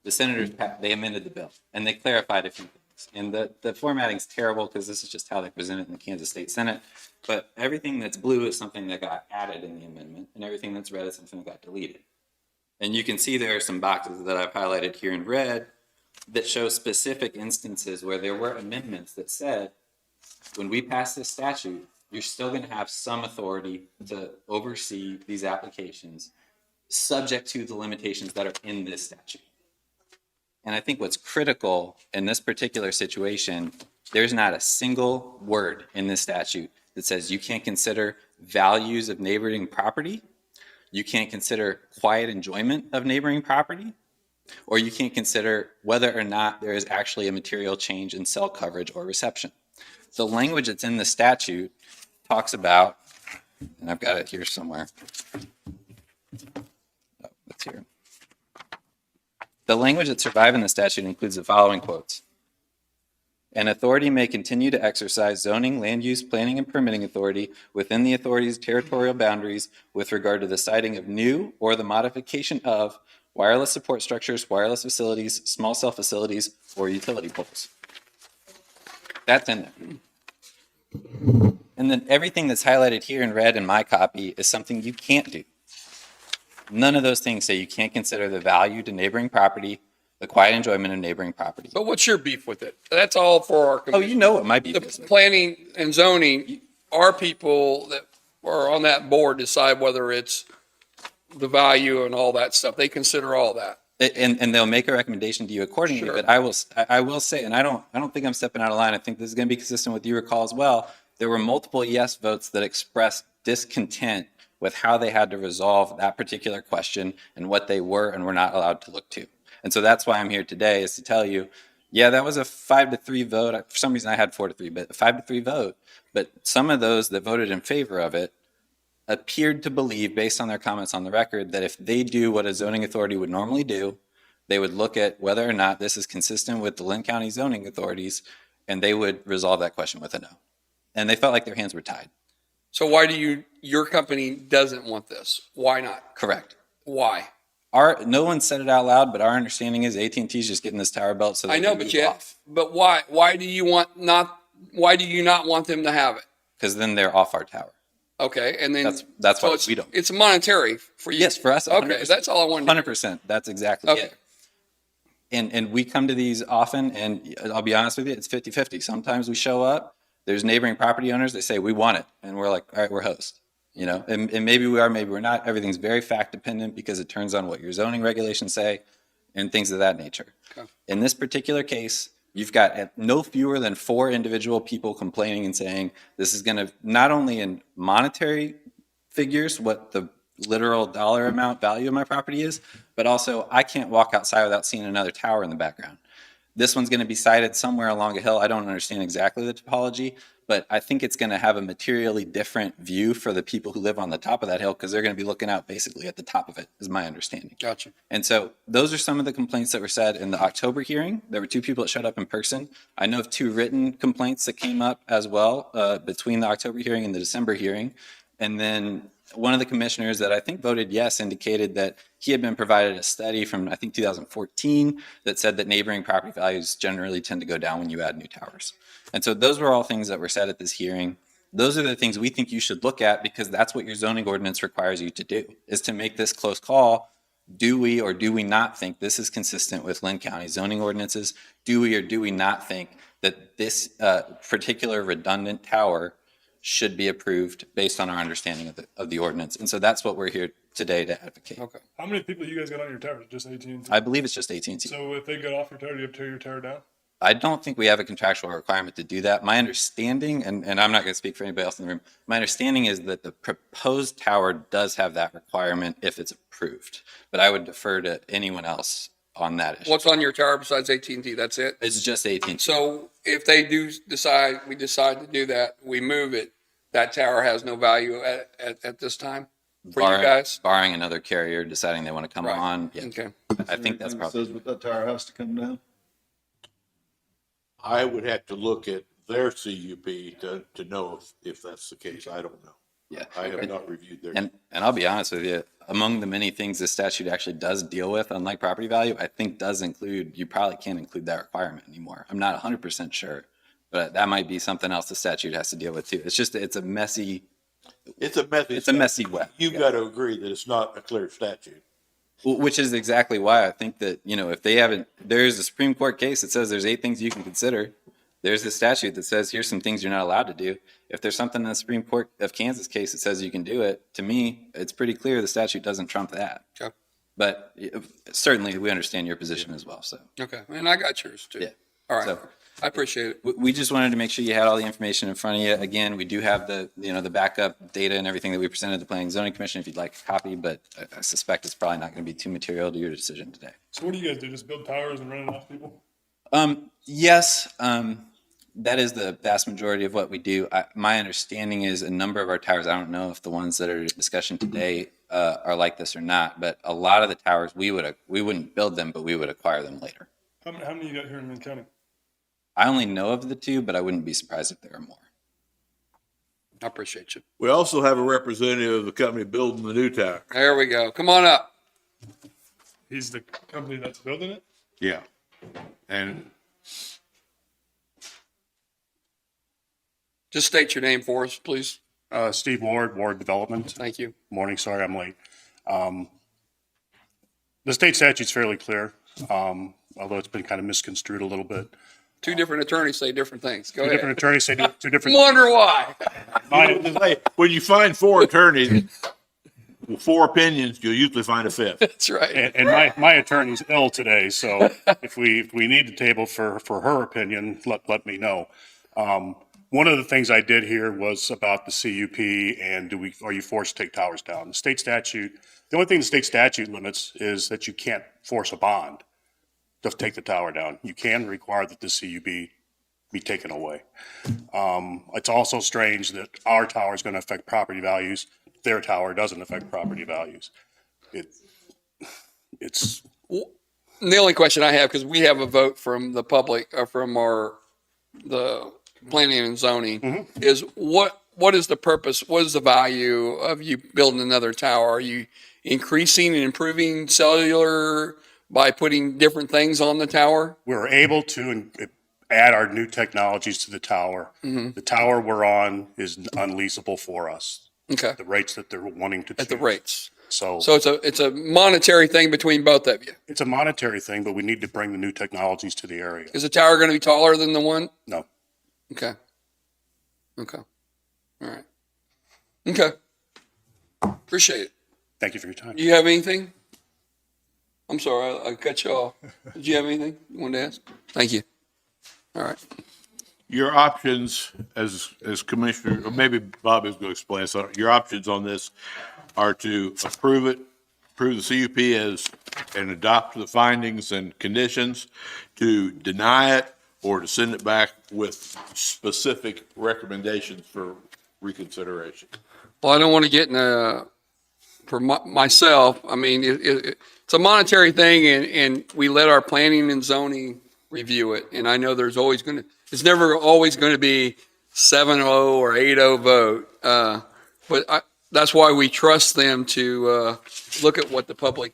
The senators, they amended the bill, and they clarified a few things. And the formatting's terrible because this is just how they present it in the Kansas State Senate. But everything that's blue is something that got added in the amendment, and everything that's red is something that got deleted. And you can see there are some boxes that I've highlighted here in red that show specific instances where there were amendments that said, when we pass this statute, you're still going to have some authority to oversee these applications subject to the limitations that are in this statute. And I think what's critical in this particular situation, there's not a single word in this statute that says you can't consider values of neighboring property, you can't consider quiet enjoyment of neighboring property, or you can't consider whether or not there is actually a material change in cell coverage or reception. The language that's in the statute talks about, and I've got it here somewhere. Oh, it's here. The language that survives in the statute includes the following quotes. An authority may continue to exercise zoning, land use, planning, and permitting authority within the authority's territorial boundaries with regard to the siting of new or the modification of wireless support structures, wireless facilities, small cell facilities, or utility poles. That's in there. And then everything that's highlighted here in red in my copy is something you can't do. None of those things say you can't consider the value to neighboring property, the quiet enjoyment of neighboring property. But what's your beef with it? That's all for our Oh, commission. you know what my beef The is. planning and zoning, our people that are on that board decide whether it's the value and all that stuff. They consider all that. And they'll make a recommendation to you accordingly. Sure. But I will say, and I don't think I'm stepping out of line. I think this is going to be consistent with your recall as well. There were multiple yes votes that expressed discontent with how they had to resolve that particular question and what they were and were not allowed to look to. And so that's why I'm here today, is to tell you, yeah, that was a 5-3 vote. For some reason I had 4-3, but a 5-3 vote. But some of those that voted in favor of it appeared to believe, based on their comments on the record, that if they do what a zoning authority would normally do, they would look at whether or not this is consistent with the Linn County zoning authorities, and they would resolve that question with a no. And they felt like their hands were tied. So why do your company doesn't want this? Why not? Correct. Why? No one said it out loud, but our understanding is AT&T is just getting this tower built so they I know, can but move yet, off. but why? Why do you not want them to have it? Because then they're off our tower. Okay, and then That's so why we don't. It's monetary for you. Yes, for us. 100%. Okay, that's all I wanted. 100%. That's exactly Okay. it. And we come to these often, and I'll be honest with you, it's 50-50. Sometimes we show up, there's neighboring property owners, they say, we want it. And we're like, all right, we're host. You know, and maybe we are, maybe we're not. Everything's very fact dependent because it turns on what your zoning regulations say and things of that nature. Okay. In this particular case, you've got no fewer than 4 individual people complaining and saying this is going to, not only in monetary figures, what the literal dollar amount value of my property is, but also I can't walk outside without seeing another tower in the background. This one's going to be sited somewhere along a hill. I don't understand exactly the topology, but I think it's going to have a materially different view for the people who live on the top of that hill because they're going to be looking out basically at the top of it, is my understanding. Gotcha. And so those are some of the complaints that were said in the October hearing. There were 2 people that showed up in person. I know of 2 written complaints that came up as well between the October hearing and the December hearing. And then one of the commissioners that I think voted yes indicated that he had been provided a study from, I think, 2014 that said that neighboring property values generally tend to go down when you add new towers. And so those were all things that were said at this hearing. Those are the things we think you should look at because that's what your zoning ordinance requires you to do, is to make this close call. Do we or do we not think this is consistent with Linn County zoning ordinances? Do we or do we not think that this particular redundant tower should be approved based on our understanding of the ordinance? And so that's what we're here today to advocate. Okay. How many people you guys got on your towers? Just AT&T? I believe it's just AT&T. So if they get off your tower, do you have to tear your tower down? I don't think we have a contractual requirement to do that. My understanding, and I'm not going to speak for anybody else in the room, my understanding is that the proposed tower does have that requirement if it's approved. But I would defer to anyone else on that issue. What's on your tower besides AT&T? That's it? It's just AT&T. So if they do decide, we decide to do that, we move it, that tower has no value at this time for you guys? Barring another carrier deciding they want to come Right. on. Yeah. Okay. I think that's probably. Says what that tower has to come down. I would have to look at their CUP to know if that's the case. I don't know. Yeah. I have not reviewed their. And I'll be honest with you, among the many things this statute actually does deal with, unlike property value, I think does include, you probably can't include that requirement anymore. I'm not 100% sure, but that might be something else the statute has to deal with too. It's just, it's a messy web. You've got to agree that it's not a clear statute. Which is exactly why I think that, if they haven't, there's a Supreme Court case that says there's 8 things you can consider. There's a statute that says here's some things you're not allowed to do. If there's something in the Supreme Court of Kansas case that says you can do it, to me, it's pretty clear the statute doesn't trump that. Okay. But certainly we understand your position as well, so. Okay. And I got yours too. Yeah. All right. So- I appreciate it. We just wanted to make sure you had all the information in front of you. Again, we do have the backup data and everything that we presented to the Planning and Zoning Commission if you'd like a copy, but I suspect it's probably not going to be too material to your decision today. So what do you guys do? Just build towers and run it off people? Yes, that is the vast majority of what we do. My understanding is a number of our towers, I don't know if the ones that are in discussion today are like this or not, but a lot of the towers, we wouldn't build them, but we would acquire them later. How many you got here in Linn County? I only know of the 2, but I wouldn't be surprised if there are more. I appreciate you. We also have a representative of the company building the new tower. There we go. Come on up. He's the company that's building it? Yeah. And Just state your name for us, please. Steve Ward, Ward Development. Thank you. Morning, sorry I'm late. The state statute's fairly clear, although it's been kind of misconstrued a little bit. 2 different attorneys say different things. Go Two ahead. different attorneys say 2 different. Wonder why. when you find 4 attorneys, with 4 opinions, you'll usually find a 5th. That's right. And my attorney's ill today, so if we need to table for her opinion, let me know. One of the things I did here was about the CUP and are you forced to take towers down? The state statute, the only thing the state statute limits is that you can't force a bond to take the tower down. You can require that the CUP be taken away. It's also strange that our tower is going to affect property values. Their tower doesn't affect property values. It's. The only question I have, because we have a vote from the public, from the planning and zoning, is what is the purpose? What is the value of you building another tower? Are you increasing and improving cellular by putting different things on the tower? We're able to add our new technologies to the tower. The tower we're on is unleasable for us. Okay. The rates that they're wanting to choose. At the rates. So it's a monetary thing between both of you. it's a monetary thing, but we need to bring the new technologies to the area. Is the tower going to be taller than the one? No. Okay. Okay. All right. Okay. Appreciate it. Thank you for your time. Do you have anything? I'm sorry, I cut you off. Did you have anything you wanted to ask? Thank you. All right. Your options as commissioner, or maybe Bob is going to explain, so your options on this are to approve the CUP and adopt the findings and conditions, to deny it, or to send it back with specific recommendations for reconsideration. Well, I don't want to get in for myself, I mean, it's a monetary thing and we let our planning and zoning review it. And I know there's always it's never always going to be 7-0 or 8-0 vote. But that's why we trust them to look at what the public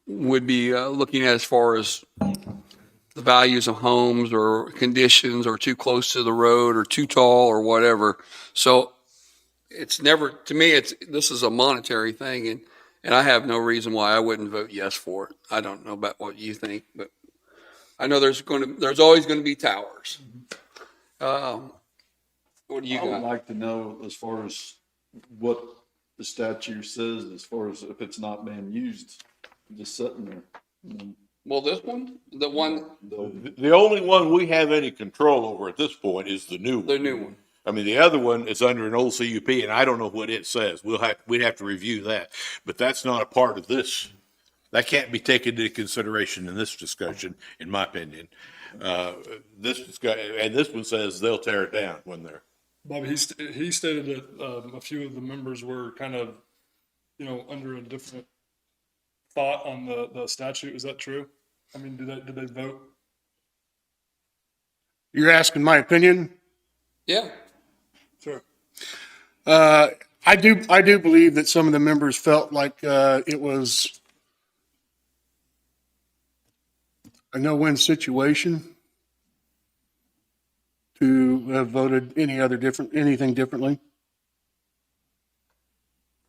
would be looking at as far as the values of homes or conditions or too close to the road or too tall or whatever. So it's never, to me, this is a monetary thing, and I have no reason why I wouldn't vote yes for it. I don't know about what you think, but I know there's always going to be towers. What do you I would got? like to know as far as what the statute says, as far as if it's not being used, just sitting there. Well, this one, the one, The only one we have any control over at this point is the new one. the new one. I mean, the other one is under an old CUP, and I don't know what it says. We'd have to review that, but that's not a part of this. That can't be taken into consideration in this discussion, in my opinion. And this one says they'll tear it down when they're. Bobby, he stated that a few of the members were kind of, under a different thought on the statute. Is that true? I mean, did they vote? You're asking my opinion? Yeah. Sure. I do believe that some of the members felt like it was a no-win situation to have voted anything differently.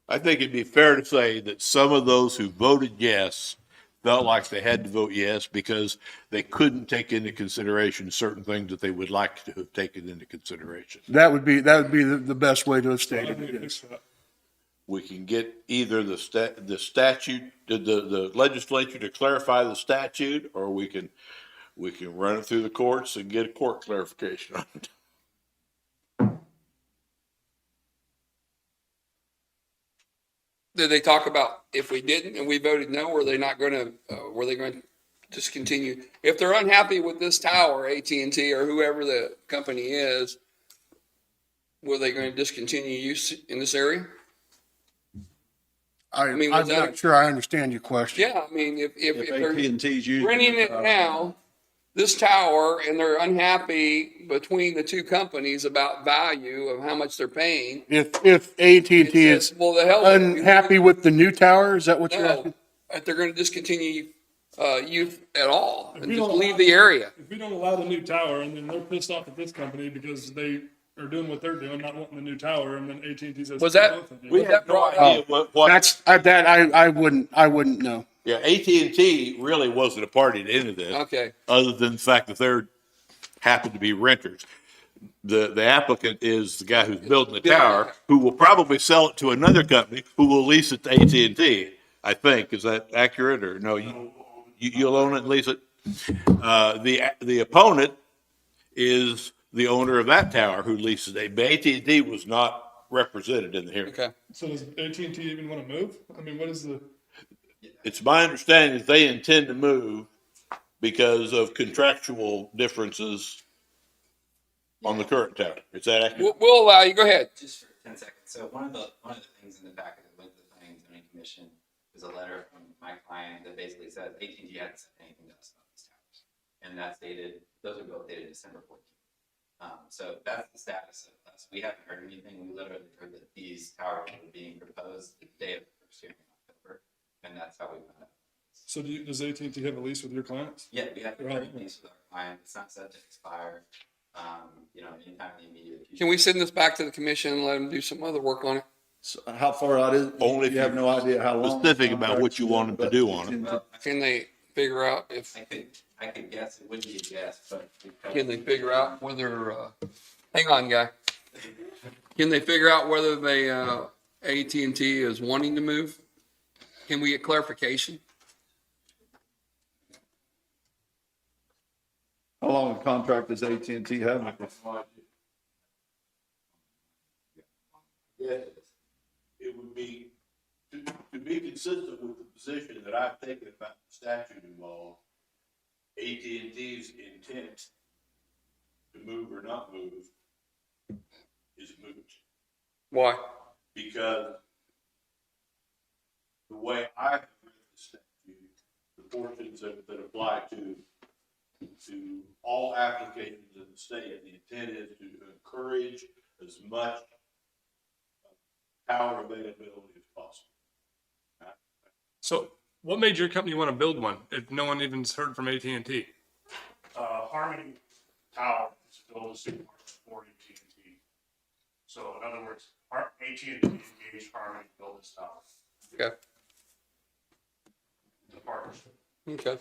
I think it'd be fair to say that some of those who voted yes felt like they had to vote yes because they couldn't take into consideration certain things that they would like to have taken into consideration. That would be the best way to have stated it. Yes. We can get either the statute, the legislature to clarify the statute, or we can run it through the courts and get a court clarification on it. Did they talk about if we didn't and we voted no, were they going to discontinue? If they're unhappy with this tower, AT&T or whoever the company is, were they going to discontinue use in this area? I'm mean, was that not sure I understand your question. Yeah, I mean, if they're AT&T's using renting it now, this tower, and they're unhappy between the two companies about value of how much they're paying. If AT&T is Well, the hell with you. unhappy with the new tower, is that what you're No, asking? if they're going to discontinue use at all and we just don't leave allow- the area. If we don't allow the new tower, and then they're pissed off at this company because they are doing what they're doing, not wanting the new tower, and then AT&T says Was that- both of you. we have no idea what That's I wouldn't know. Yeah, AT&T really wasn't a party to any of this. Okay. Other than the fact that they're happen to be renters. The applicant is the guy who's building the tower, who will probably sell it to another company who will lease it to AT&T. I think, is that accurate, or no? You'll own it and lease it. The opponent is the owner of that tower who leases it. But AT&T was not represented in the hearing. Okay. So does AT&T even want to move? I mean, what is the? It's my understanding that they intend to move because of contractual differences on the current tower. Is that accurate? We'll allow you. Go ahead. Just for 10 seconds. So one of the things in the packet that went to the Planning and Zoning Commission was a letter from my client that basically says AT&T hadn't said anything to us about these towers. And that's dated, those are both dated December 14th. So that's the status of us. We haven't heard anything. We literally heard that these towers were being proposed the day of the first hearing in October. And that's how we found out. So does AT&T have a lease with your clients? Yeah, we have a Right. lease with our client. It's not set to expire. Anytime in the immediate future. Can we send this back to the commission and let them do some other work on it? So how far out is? Only if You have no idea how long. specific about what you want them to do on it. Well, Can they figure out if, I could guess, it would be a guess, but. can they figure out whether, hang on, guy. Can they figure out whether they, AT&T is wanting to move? Can we get clarification? How long a contract does AT&T have with us? Yes, it would be, to be consistent with the position that I've taken about the statute involved, AT&T's intent to move or not move is moot. Why? Because the way I have read the statute, the portions that apply to all applications in the state, the intent is to encourage as much power availability as possible. So what made your company want to build one if no one even's heard from AT&T? Harmony Tower is built as part for AT&T. So in other words, AT&T engaged Harmony to build this tower. Okay. The partnership. Okay.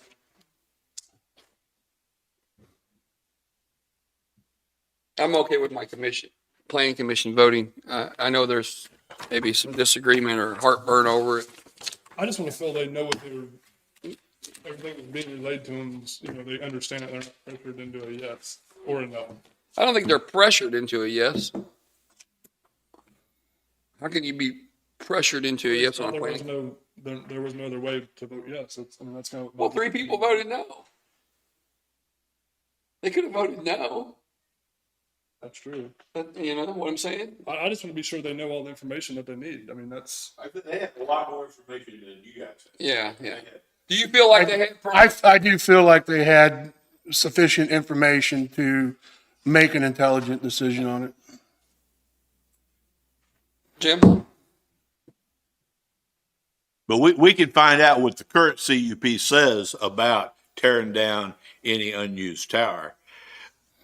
I'm okay with my planning commission voting. I know there's maybe some disagreement or heartburn over it. I just want to feel they know what everything was being relayed to them. You know, they understand it. They're not pressured into a yes or a no. I don't think they're pressured into a yes. How can you be pressured into a yes on a There was planning? there was no other way to vote yes. That's kind of. Well, 3 people voted no. They could have voted no. That's true. But, you know what I'm saying? I just want to be sure they know all the information that they need. I mean, that's. I think they have a lot more information than you guys have. Yeah, yeah. Do you feel like they had? I do feel like they had sufficient information to make an intelligent decision on it. Jim? But we can find out what the current CUP says about tearing down any unused tower.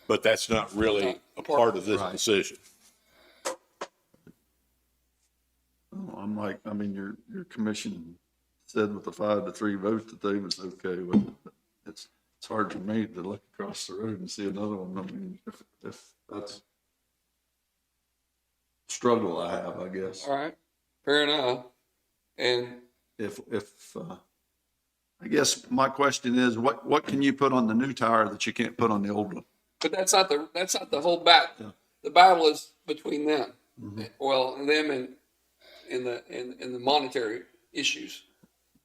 But that's not really a part of this decision. I'm like, I mean, your commission said with the 5-3 vote that they was okay with it. But it's hard for me to look across the road and see another one. I mean, if that's struggle I have, I guess. All right. Fair enough. And If I guess my question is, what can you put on the new tower that you can't put on the old one? but that's not the whole battle. Yeah. The battle is between them. Mm-hmm. Well, them and the monetary issues.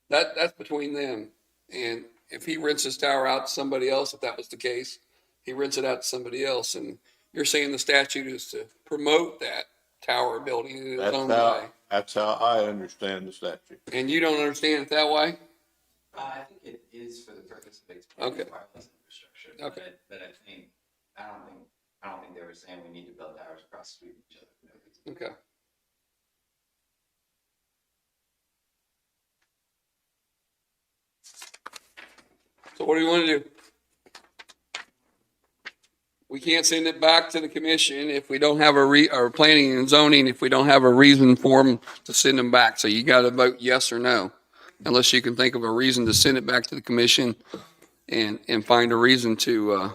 That's between them. And if he rents his tower out to somebody else, if that was the case, he rents it out to somebody else. And you're saying the statute is to promote that tower building in its own way. That's how I understand the statute. And you don't understand it that way? I think it is for the purpose of expanding Okay. wireless infrastructure. Okay. But I don't think they were saying we need to build towers across the street from each other. Okay. So what do you want to do? We can't send it back to the commission if we don't have or planning and zoning, if we don't have a reason for them to send them back. So you got to vote yes or no, unless you can think of a reason to send it back to the commission and find a reason to,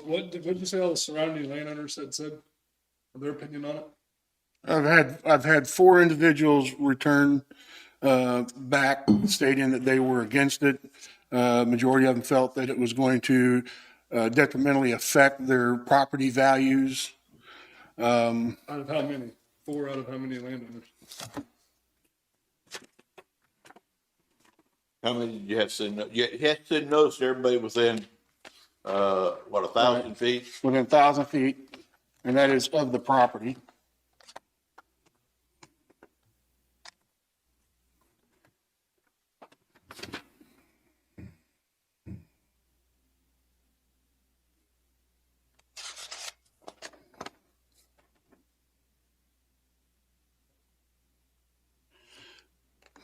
What did you say all the surrounding landowners said? Their opinion on it? I've had 4 individuals return back stating that they were against it. Majority of them felt that it was going to detrimentally affect their property values. Out of how many? 4 out of how many landowners? How many did you have to send? You had to send notice to everybody within, 1,000 feet? Within 1,000 feet, and that is of the property.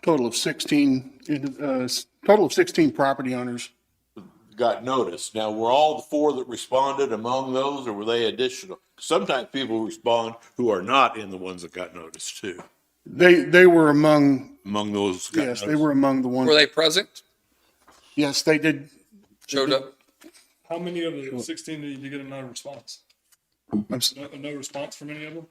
Total of 16 property owners. Got notice. Now, were all the 4 that responded among those, or were they additional? Sometimes people respond who are not in the ones that got notice too. They were among, Among those. That got yes, they notice. were among the ones. were they present? Yes, they did. Showed up? How many of the 16 did you get a no response? No response from any of them?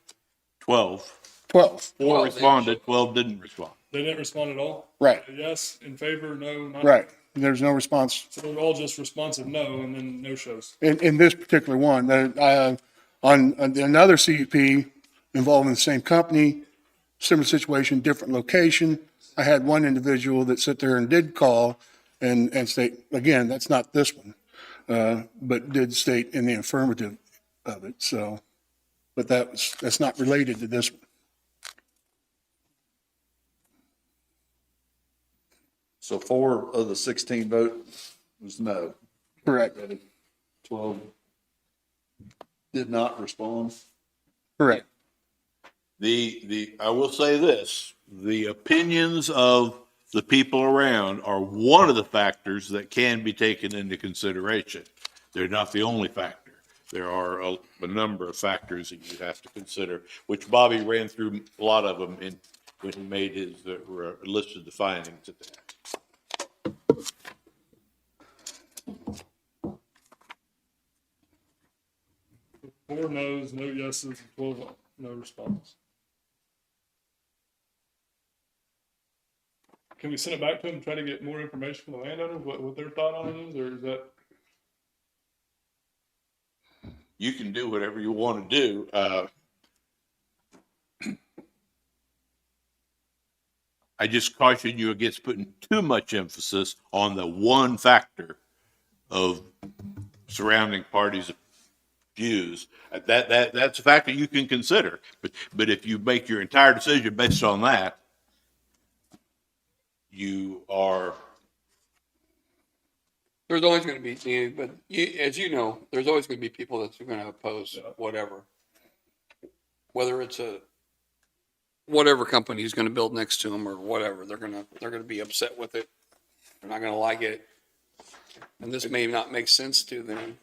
12. 12, 4 Well, responded, 12 didn't respond. They didn't respond at all? right, Yes, in favor, no, not. right. There's no response So they're all just responsive no, and then no shows. in this particular one. On another CUP involving the same company, similar situation, different location, I had one individual that sit there and did call and state, again, that's not this one, but did state in the affirmative of it, so, but that's not related to this one. So 4 of the 16 votes was no. Correct, 12 did not respond. correct. I will say this, the opinions of the people around are one of the factors that can be taken into consideration. They're not the only factor. There are a number of factors that you have to consider, which Bobby ran through a lot of them when he made his, listed the findings at that. 4 no's, no yeses, and 12 no responses. Can we send it back to them and try to get more information from the landowners, what their thought on it is, or is that? You can do whatever you want to do. I just caution you against putting too much emphasis on the one factor of surrounding parties' views. That's a factor you can consider, but if you make your entire decision based on that, you are. There's always going to be, but as you know, there's always going to be people that's going to oppose whatever. Whether it's whatever company is going to build next to them or whatever, they're going to be upset with it. They're not going to like it. And this may not make sense to them.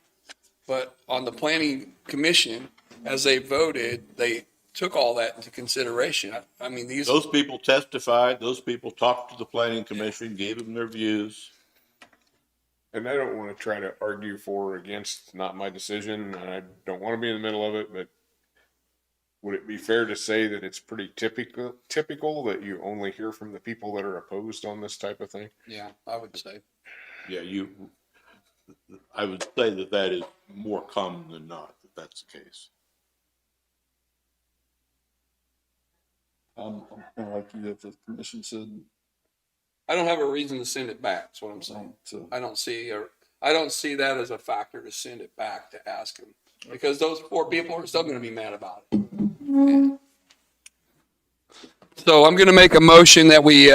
But on the planning commission, as they voted, they took all that into consideration. I mean, Those people testified, those people talked to the planning commission, gave them their views. And I don't want to try to argue for or against, not my decision, and I don't want to be in the middle of it, but would it be fair to say that it's pretty typical that you only hear from the people that are opposed on this type of thing? Yeah, I would say. Yeah, I would say that is more common than not, that that's the case. I'm kind of like you, if the commission said. I don't have a reason to send it back. That's what I'm saying. So, I don't see that as a factor to send it back to ask him, because those 4 people are still going to be mad about it. Yeah. So I'm going to make a motion that we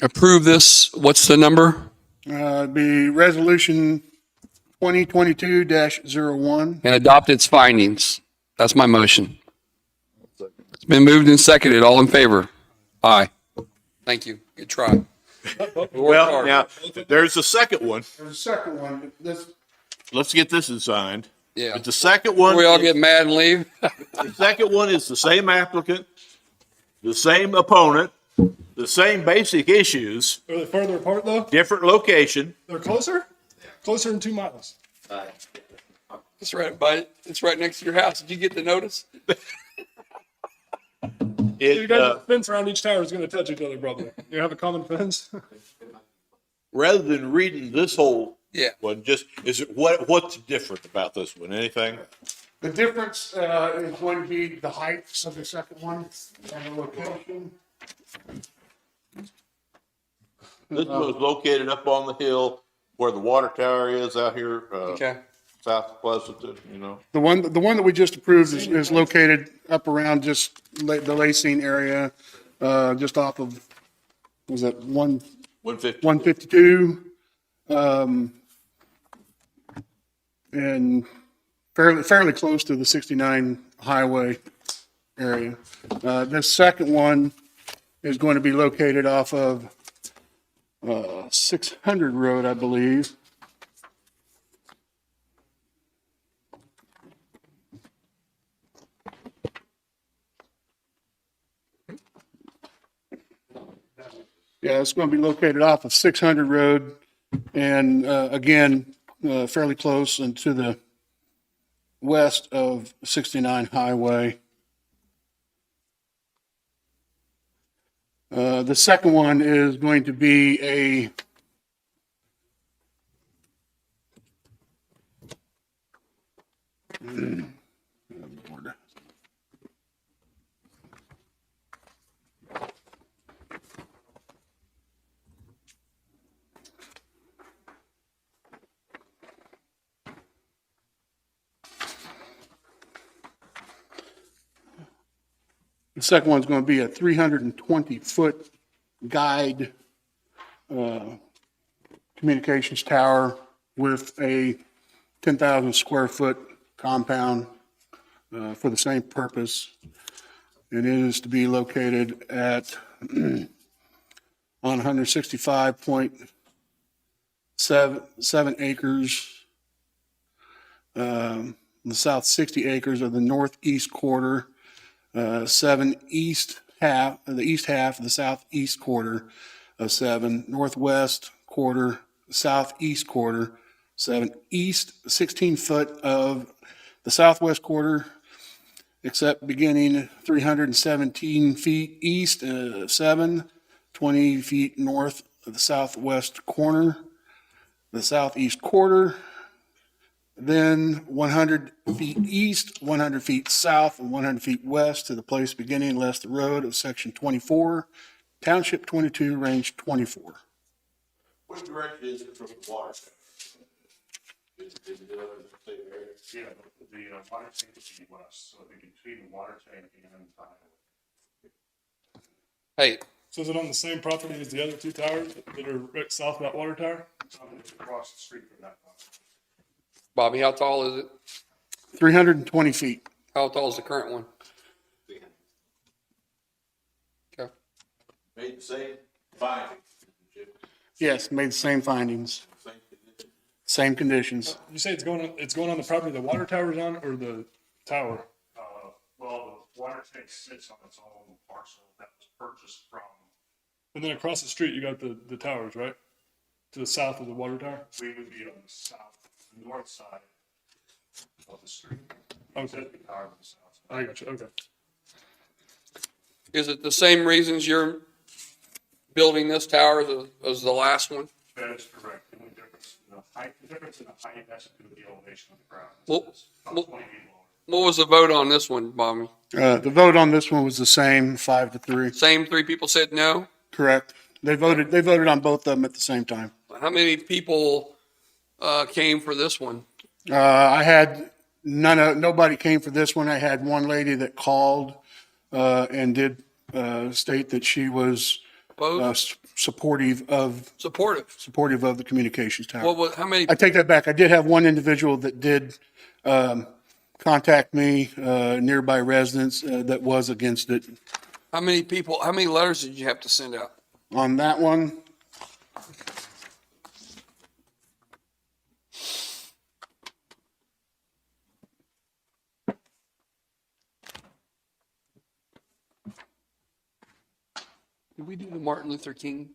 approve this. What's the number? Be resolution 2022-01. And adopt its findings. That's my motion. It's been moved and seconded. All in favor? Aye. Thank you. Good try. Well, now, there's a second one. There's a second one, Let's get this signed. Yeah. But the second one. We all get mad and leave. The second one is the same applicant, the same opponent, the same basic issues, Are they farther apart though? different location. They're closer? Closer than 2 miles. It's right next to your house. Did you get the notice? You guys, fence around each tower is going to touch each other probably. You have a common fence? Rather than reading this whole Yeah. one, what's different about this one? Anything? the difference is going to be the height of the second one and the location. This was located up on the hill where the water tower is out here, Okay. south of Pleasanton, you know. The one that we just approved is located up around just the Lacine area, just off of, was that 150. 152? And fairly close to the 69 highway area. This second one is going to be located off of 600 Road, I believe. Yeah, it's going to be located off of 600 Road, and again, fairly close and to the west of 69 Highway. The second one is going to be a Lord. The second one's going to be a 320-foot guide communications tower with a 10,000 square foot compound for the same purpose. And it is to be located at on 165.7 acres, the south 60 acres of the northeast quarter, the east half of the southeast quarter of 7, northwest quarter, southeast quarter, 7, east 16 foot of the southwest quarter, except beginning 317 feet east, 7, 20 feet north of the southwest corner, the southeast quarter, then 100 feet east, 100 feet south, and 100 feet west to the place beginning Lester Road of Section 24, Township 22, Range 24. What direction is it from the water? Is it in the same area? Yeah, the water tank is to the west, so it'd be between the water tank and the highway. Hey, So is it on the same property as the other two towers that are right south of that water tower? It's across the street from that one. Bobby, how tall is it? 320 feet. How tall is the current one? Okay. Made the same findings. Yes, made the same findings, same conditions. You say it's going on the property the water tower's on or the tower? Well, the water tank sits on its own parcel that was purchased from, And then across the street, you got the towers, right? To the south of the water tower? we would be on the north side of the street. Okay, The tower on the south side. I got you, okay. Is it the same reasons you're building this tower as the last one? That is correct. The only difference in the height has to do with the elevation of the ground. Well, It's about well- 20 feet lower. What was the vote on this one, Bobby? The vote on this one was the same, 5-3. Same three people said no? Correct. They voted on both of them at the same time. How many people came for this one? I had nobody came for this one. I had one lady that called and did state that she was Opposed? supportive of Supportive? the communications tower. How many? I take that back. I did have one individual that did contact me, nearby residents, that was against it. How many people, how many letters did you have to send out? On that one, Did we do the Martin Luther King?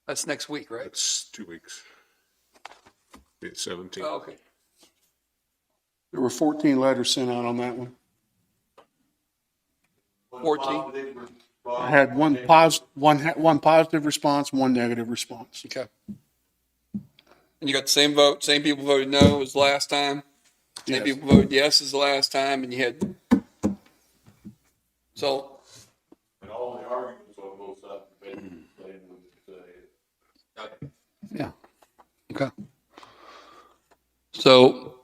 That's next week, right? It's 2 weeks. It's 17. Oh, okay. there were 14 letters sent out on that one. 14. I had one positive response, one negative response. Okay. And you got the same vote, same people voted no as last time? Same Yes. people voted yes as the last time, and you had, so, And all the arguments on both sides of the debate, yeah. Okay. So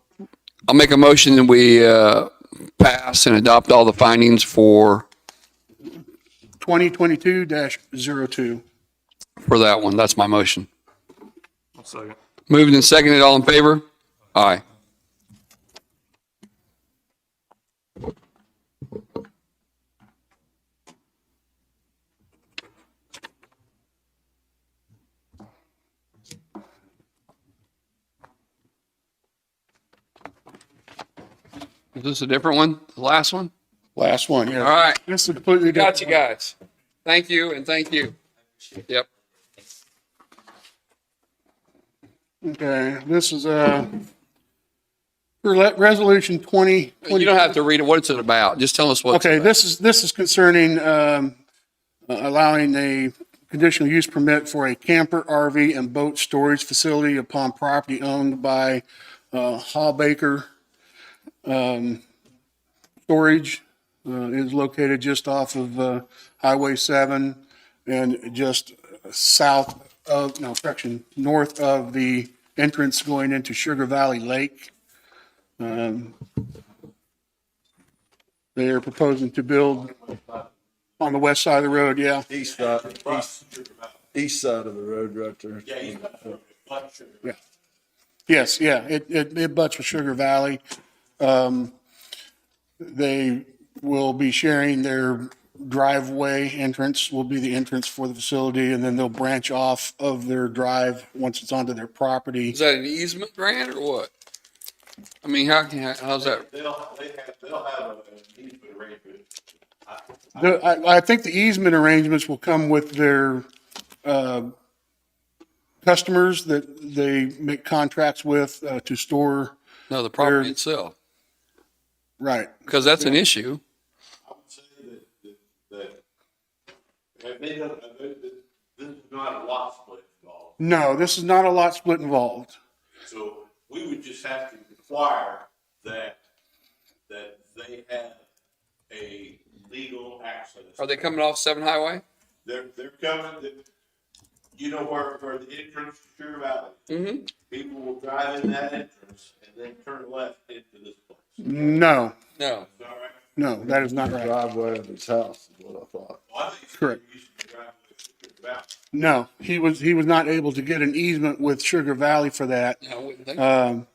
I'll make a motion that we pass and adopt all the findings for 2022-02. for that one. That's my motion. I'll second. Moved and seconded, all in favor? Aye. Is this a different one? The last one? Last one, yeah. All right. This is a completely different. Got you guys. Thank you and thank you. Yep. Okay, this is resolution 20. You don't have to read it. What's it about? Just tell us what. Okay, this is concerning allowing a conditional use permit for a camper, RV, and boat storage facility upon property owned by Hall Baker Storage is located just off of Highway 7 and just north of the entrance going into Sugar Valley Lake. They are proposing to build on the west side of the road, yeah. East side of the road right there. Yeah. Yes, yeah, it butts with Sugar Valley. They will be sharing their driveway entrance, will be the entrance for the facility, and then they'll branch off of their drive once it's onto their property. Is that an easement grant or what? I mean, how's that? They'll have an easement arrangement. I think the easement arrangements will come with their customers that they make contracts with to store. No, the property There- itself, Right. because that's an issue. I would say that they don't, this is not a lot split involved. No, this is not a lot split involved. So we would just have to require that they have a legal access. Are they coming off 7 Highway? They're coming, you know where the entrance to Sugar Valley? Mm-hmm. People will drive in that entrance and then turn left into this place. No, No. Is that right? no, that is not right. Driveway of his house is what I thought. Well, I think it's Correct. used to drive to Sugar Valley. No, he was not able to get an easement with Sugar Valley for that. I wouldn't think.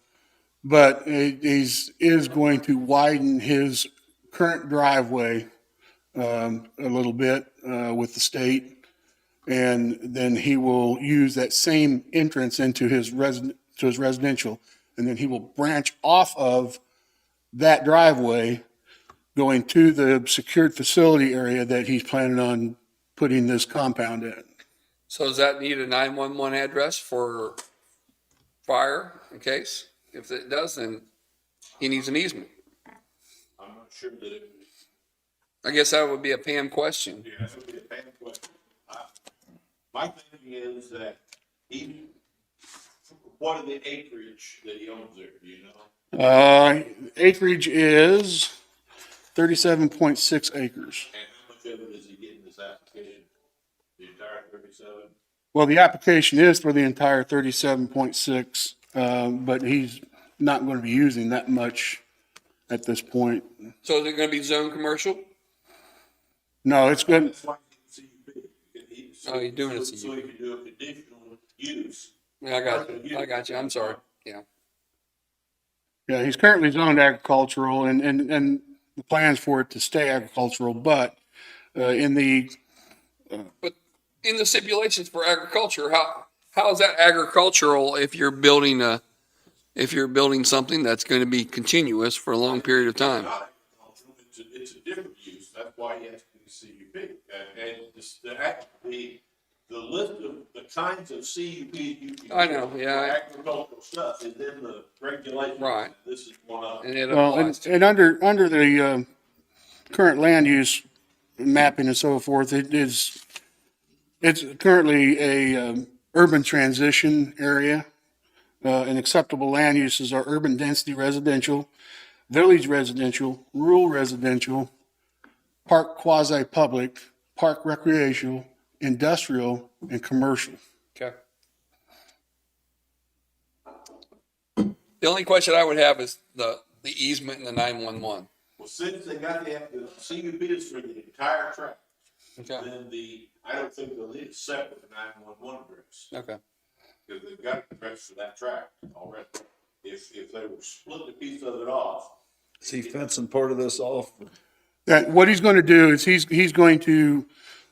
But is going to widen his current driveway a little bit with the state. And then he will use that same entrance into his residential. And then he will branch off of that driveway going to the secured facility area that he's planning on putting this compound in. So does that need a 911 address for fire in case? If it does, then he needs an easement. I'm not sure that it would. I guess that would be a Pam question. Yeah, that would be a bad question. My thinking is that what are the acreage that he owns there, do you know? Acreage is 37.6 acres. And how much of it is he getting this application? The entire 37? Well, the application is for the entire 37.6, but he's not going to be using that much at this point. So is it going to be zone commercial? No, it's good. That's why he's in CUP. Oh, you're doing it So he can do a conditional use. Yeah, I got you. I'm sorry. Yeah. Yeah, he's currently zoned agricultural and the plans for it to stay agricultural, but in the, But in the stipulations for agriculture, how is that agricultural if you're building something that's going to be continuous for a long period of time? Not agricultural, it's a different use. That's why he has to be CUP. And the list of the kinds of CUPs you can. I know, do yeah. for Agricultural stuff is in the regulations. Right. This is one of them. And it well, applies. and under the current land use mapping and so forth, it's currently a urban transition area. And acceptable land uses are urban density residential, village residential, rural residential, park quasi-public, park recreational, industrial, and commercial. Okay. The only question I would have is the easement and the 911. Well, since they got the CUP is for the entire tract, Okay. then I don't think they'll need a separate 911 address. Okay. Because they've got the address for that tract already. If they were splitting a piece of it off, Is he fencing part of this off? That what he's going to do is he's going to,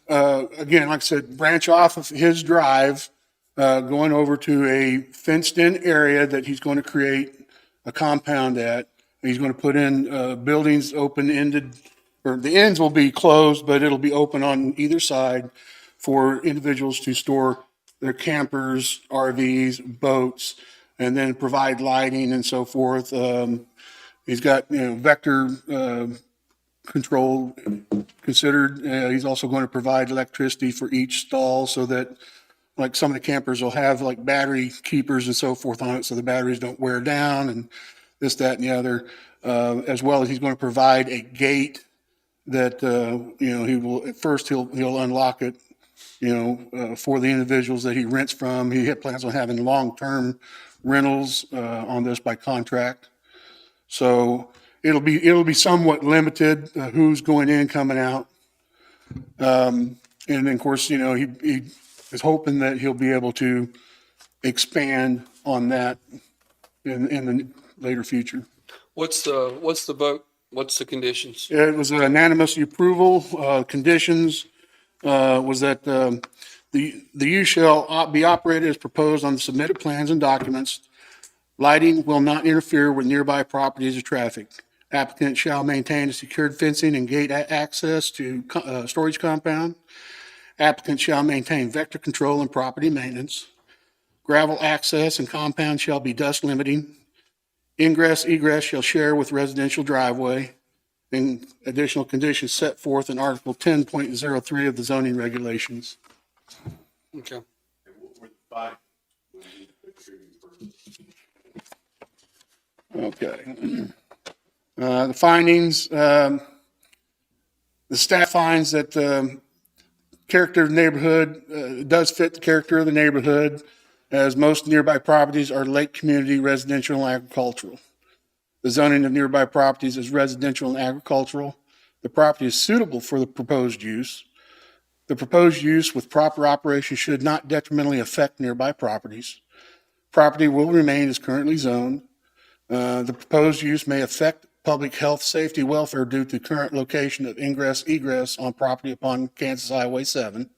again, like I said, branch off of his drive, going over to a fenced-in area that he's going to create a compound at. He's going to put in buildings open-ended, or the ends will be closed, but it'll be open on either side for individuals to store their campers, RVs, boats, and then provide lighting and so forth. He's got, vector control considered. He's also going to provide electricity for each stall so that, like, some of the campers will have like battery keepers and so forth on it so the batteries don't wear down. And this, that, and the other, as well as he's going to provide a gate that, he will, at first he'll unlock it, for the individuals that he rents from. He plans on having long-term rentals, on this by contract. So it'll be somewhat limited, who's going in, coming out. And then, of course, he is hoping that he'll be able to expand on that in the later future. What's the vote? What's the conditions? It was a unanimous approval. Conditions was that the use shall be operated as proposed on the submitted plans and documents. Lighting will not interfere with nearby properties or traffic. Applicant shall maintain a secured fencing and gate access to storage compound. Applicant shall maintain vector control and property maintenance. Gravel access and compound shall be dust limiting. Ingress, egress shall share with residential driveway. And additional conditions set forth in Article 10.03 of the zoning regulations. Okay. Okay. The findings, the staff finds that the character of the neighborhood does fit the character of the neighborhood, as most nearby properties are lake community, residential, and agricultural. The zoning of nearby properties is residential and agricultural. The property is suitable for the proposed use. The proposed use with proper operation should not detrimentally affect nearby properties. Property will remain as currently zoned. The proposed use may affect public health, safety, welfare due to current location of ingress, egress on property upon Kansas Highway 7.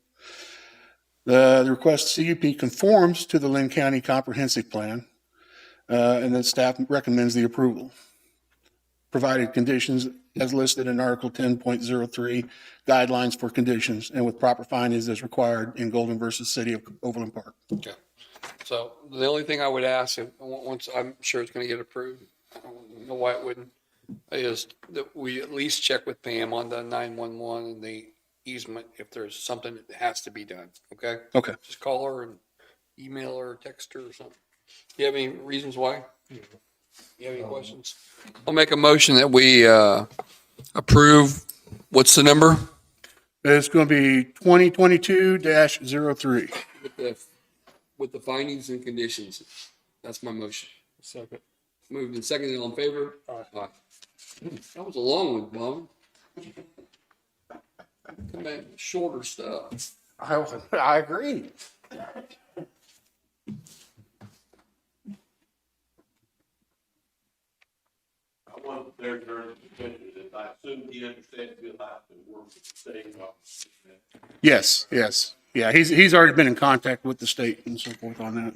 The request CUP conforms to the Linn County Comprehensive Plan, and then staff recommends the approval, provided conditions as listed in Article 10.03, guidelines for conditions, and with proper findings as required in Golden versus City of Overland Park. Okay. So the only thing I would ask, once I'm sure it's going to get approved, I don't know why it wouldn't, is that we at least check with Pam on the 911 and the easement if there's something that has to be done. Okay. Okay. Just call her and email her, or text her, or something. Do you have any reasons why? You have any questions? I'll make a motion that we approve. What's the number? It's going to be 2022-03. With the findings and conditions. That's my motion. Second. Moved and seconded. All in favor? Aye. That was a long one, Bob. Come back, shorter stuff. I agree. I wasn't there during the discussion, I assume he understands he'll have to work with the state office. Yes, yes. Yeah, he's already been in contact with the state and so forth on that.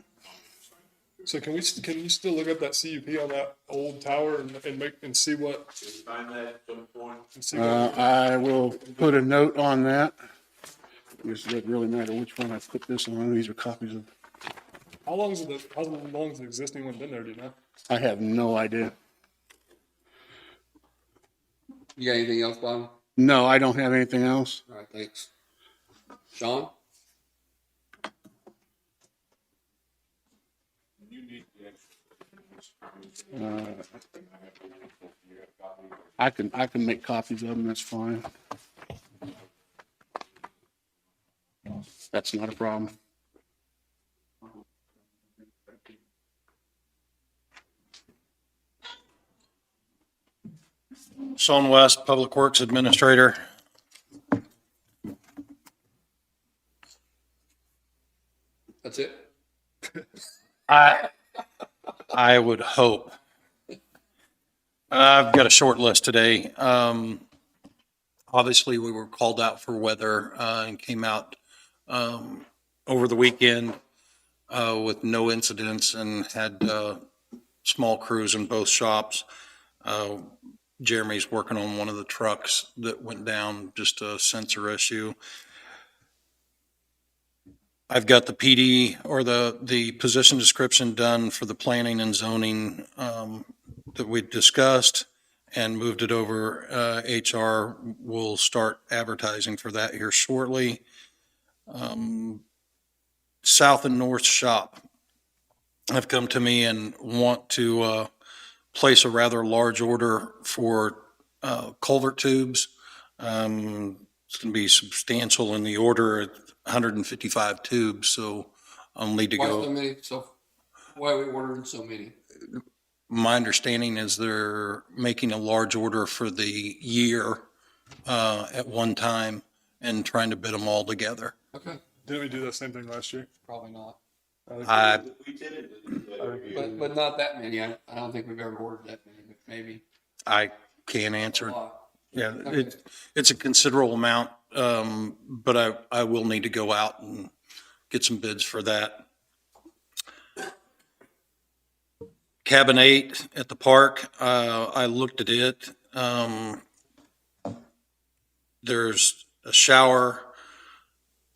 So can you still look up that CUP on that old tower and see what? Can you find that at some point? And see what I will put a note on that. It doesn't really matter which one I put this on. These are copies of. how long has the existing one been there? Do you know? I have no idea. You got anything else, Bob? No, I don't have anything else. All right, thanks. Sean? I can make copies of them. That's fine. That's not a problem. Sean West, Public Works Administrator. That's it? I would hope. I've got a short list today. Obviously, we were called out for weather and came out over the weekend with no incidents and had small crews in both shops. Jeremy's working on one of the trucks that went down, just a sensor issue. I've got the PD or the position description done for the planning and zoning that we discussed and moved it over. HR will start advertising for that here shortly. South and North Shop have come to me and want to place a rather large order for culvert tubes. It's going to be substantial in the order of 155 tubes, so I'll need to Why so go. many? So why are we ordering so many? My understanding is they're making a large order for the year at one time and trying to bid them all together. Okay, Didn't we do that same thing last year? probably not. I, We tended to do that every year. But not that many. I don't think we've ever ordered that many, but maybe I can't a answer. lot. Yeah, Okay. it's a considerable amount, but I will need to go out and get some bids for that. Cabin 8 at the park, I looked at it. There's a shower,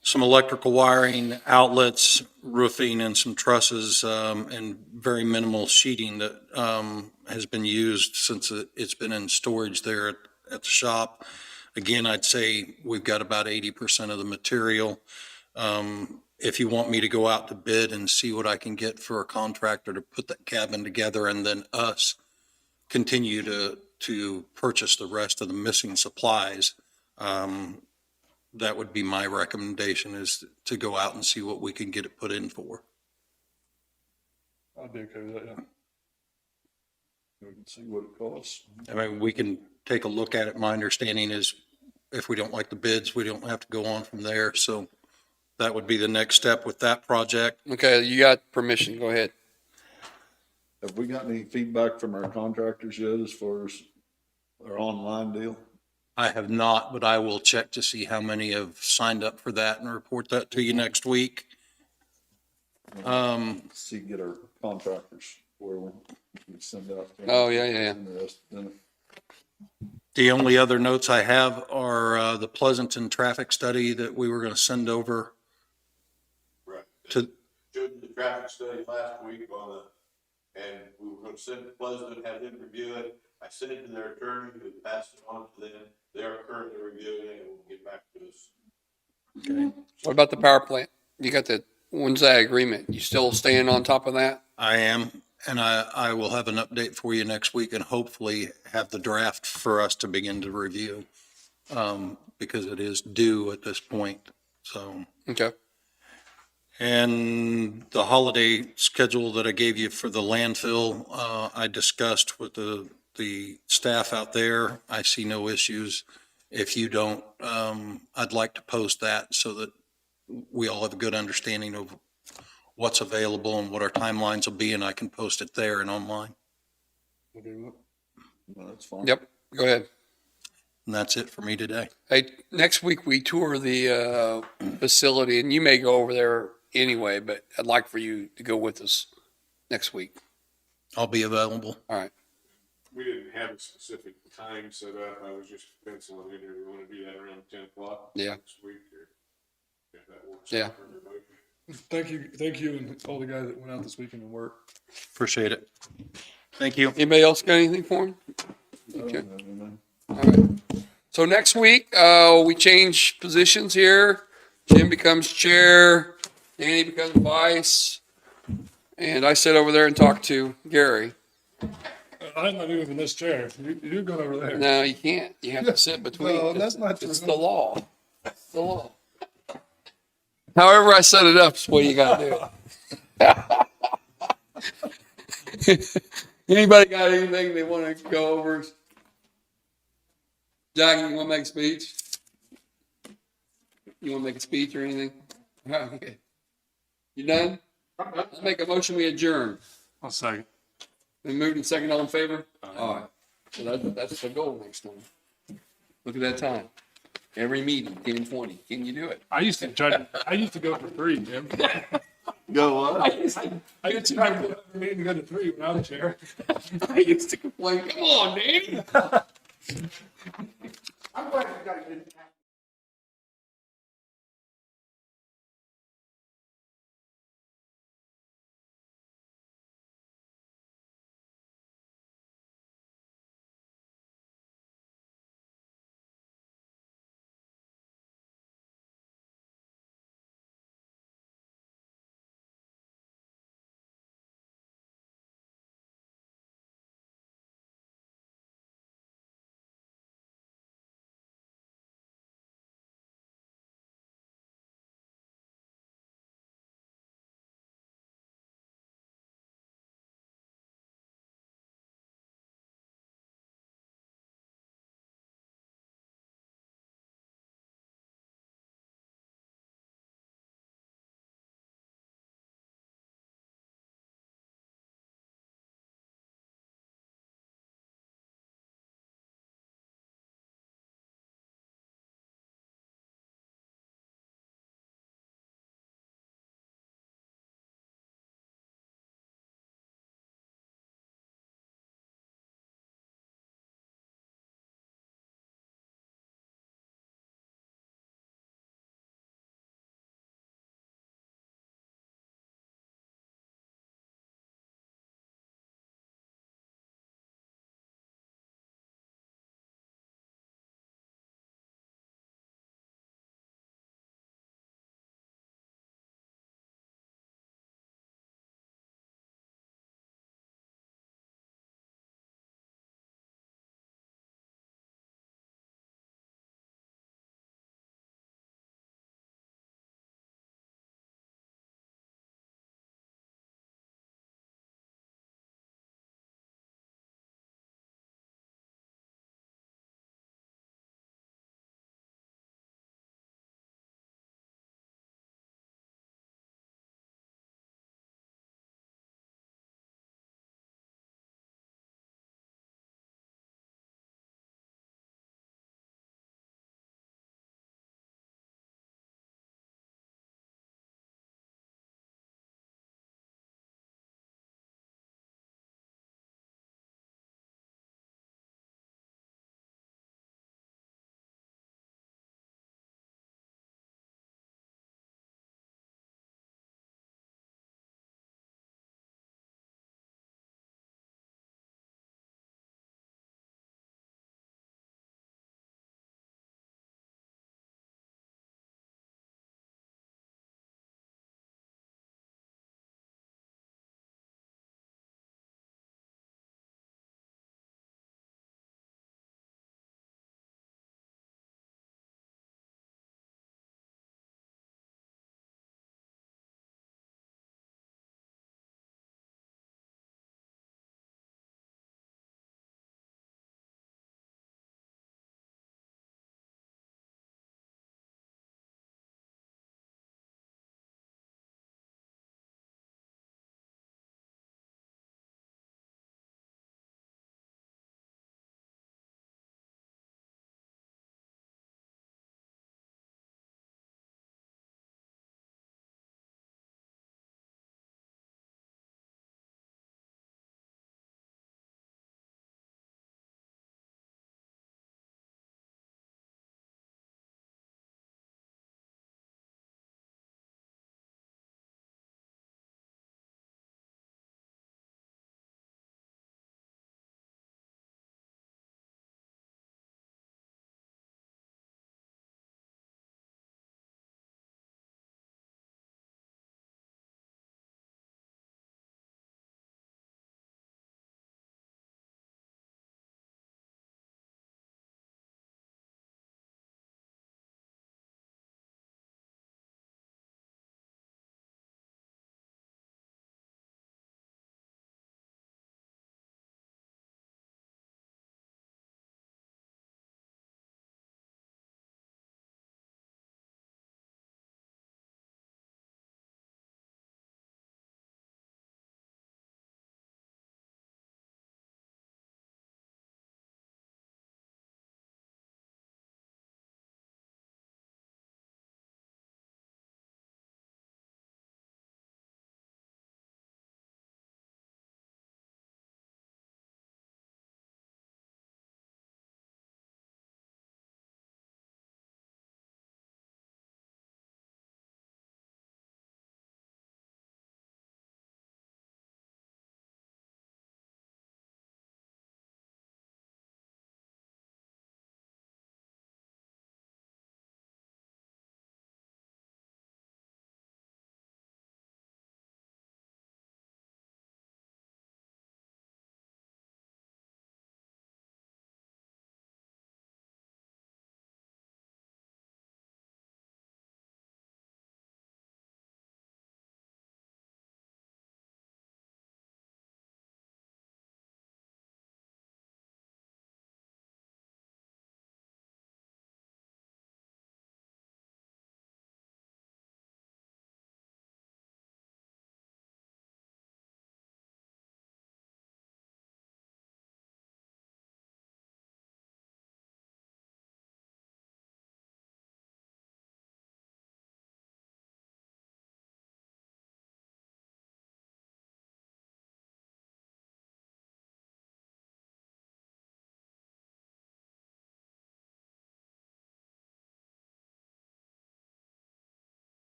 some electrical wiring, outlets, roofing, and some trusses, and very minimal sheeting that has been used since it's been in storage there at the shop. Again, I'd say we've got about 80% of the material. If you want me to go out to bid and see what I can get for a contractor to put that cabin together and then us continue to purchase the rest of the missing supplies, that would be my recommendation, is to go out and see what we can get it put in for. I'd be okay with that, yeah. We can see what it costs. I mean, we can take a look at it. My understanding is if we don't like the bids, we don't have to go on from there. So that would be the next step with that project. Okay, you got permission. Go ahead. Have we got any feedback from our contractors yet as far as our online deal? I have not, but I will check to see how many have signed up for that and report that to you next week. See, get our contractors where we can send out. Oh, yeah. Interested in it. The only other notes I have are the Pleasanton traffic study that we were going to send over Right. to, Showed the traffic study last week and we were gonna send it to Pleasant, have them review it. I sent it to their attorney, who passed it on to them. They are currently reviewing it and will get back to us. okay. What about the power plant? You got when's that agreement? You still staying on top of that? I am, and I will have an update for you next week and hopefully have the draft for us to begin to review, because it is due at this point, so. Okay. And the holiday schedule that I gave you for the landfill, I discussed with the staff out there. I see no issues. If you don't, I'd like to post that so that we all have a good understanding of what's available and what our timelines will be, and I can post it there and online. No, that's fine. Yep. Go ahead. And that's it for me today. Hey, next week we tour the facility, and you may go over there anyway, but I'd like for you to go with us next week. I'll be available. All right. We didn't have a specific time set up. I was just penciling in here. We want to do that around 10 o'clock. Yeah. Next week, or if that works. Yeah. out for everybody. Thank you, and all the guys that went out this weekend and worked. Appreciate it. Thank you. Anybody else got anything for him? Okay. I don't know. All right. So next week, we change positions here. Jim becomes chair, Danny becomes vice, and I sit over there and talk to Gary. I'm not even in this chair. You go over there. No, you can't. You have to sit between. No, that's not It's true. the law. It's the law. However I set it up is what you gotta do. Anybody got anything they want to go over? Jackie, you want to make a speech? You want to make a speech or anything? Okay. You done? I'll make a motion, we adjourn. I'll second. Been moved and second, all in favor? All right. So that's the goal next time. Look at that time. Every meeting, 10:20. Can you do it? I used to go for 3, Jim. Go what? I used to try to go to 3 when I was chair. I used to complain, come on, Danny. I'm glad you guys didn't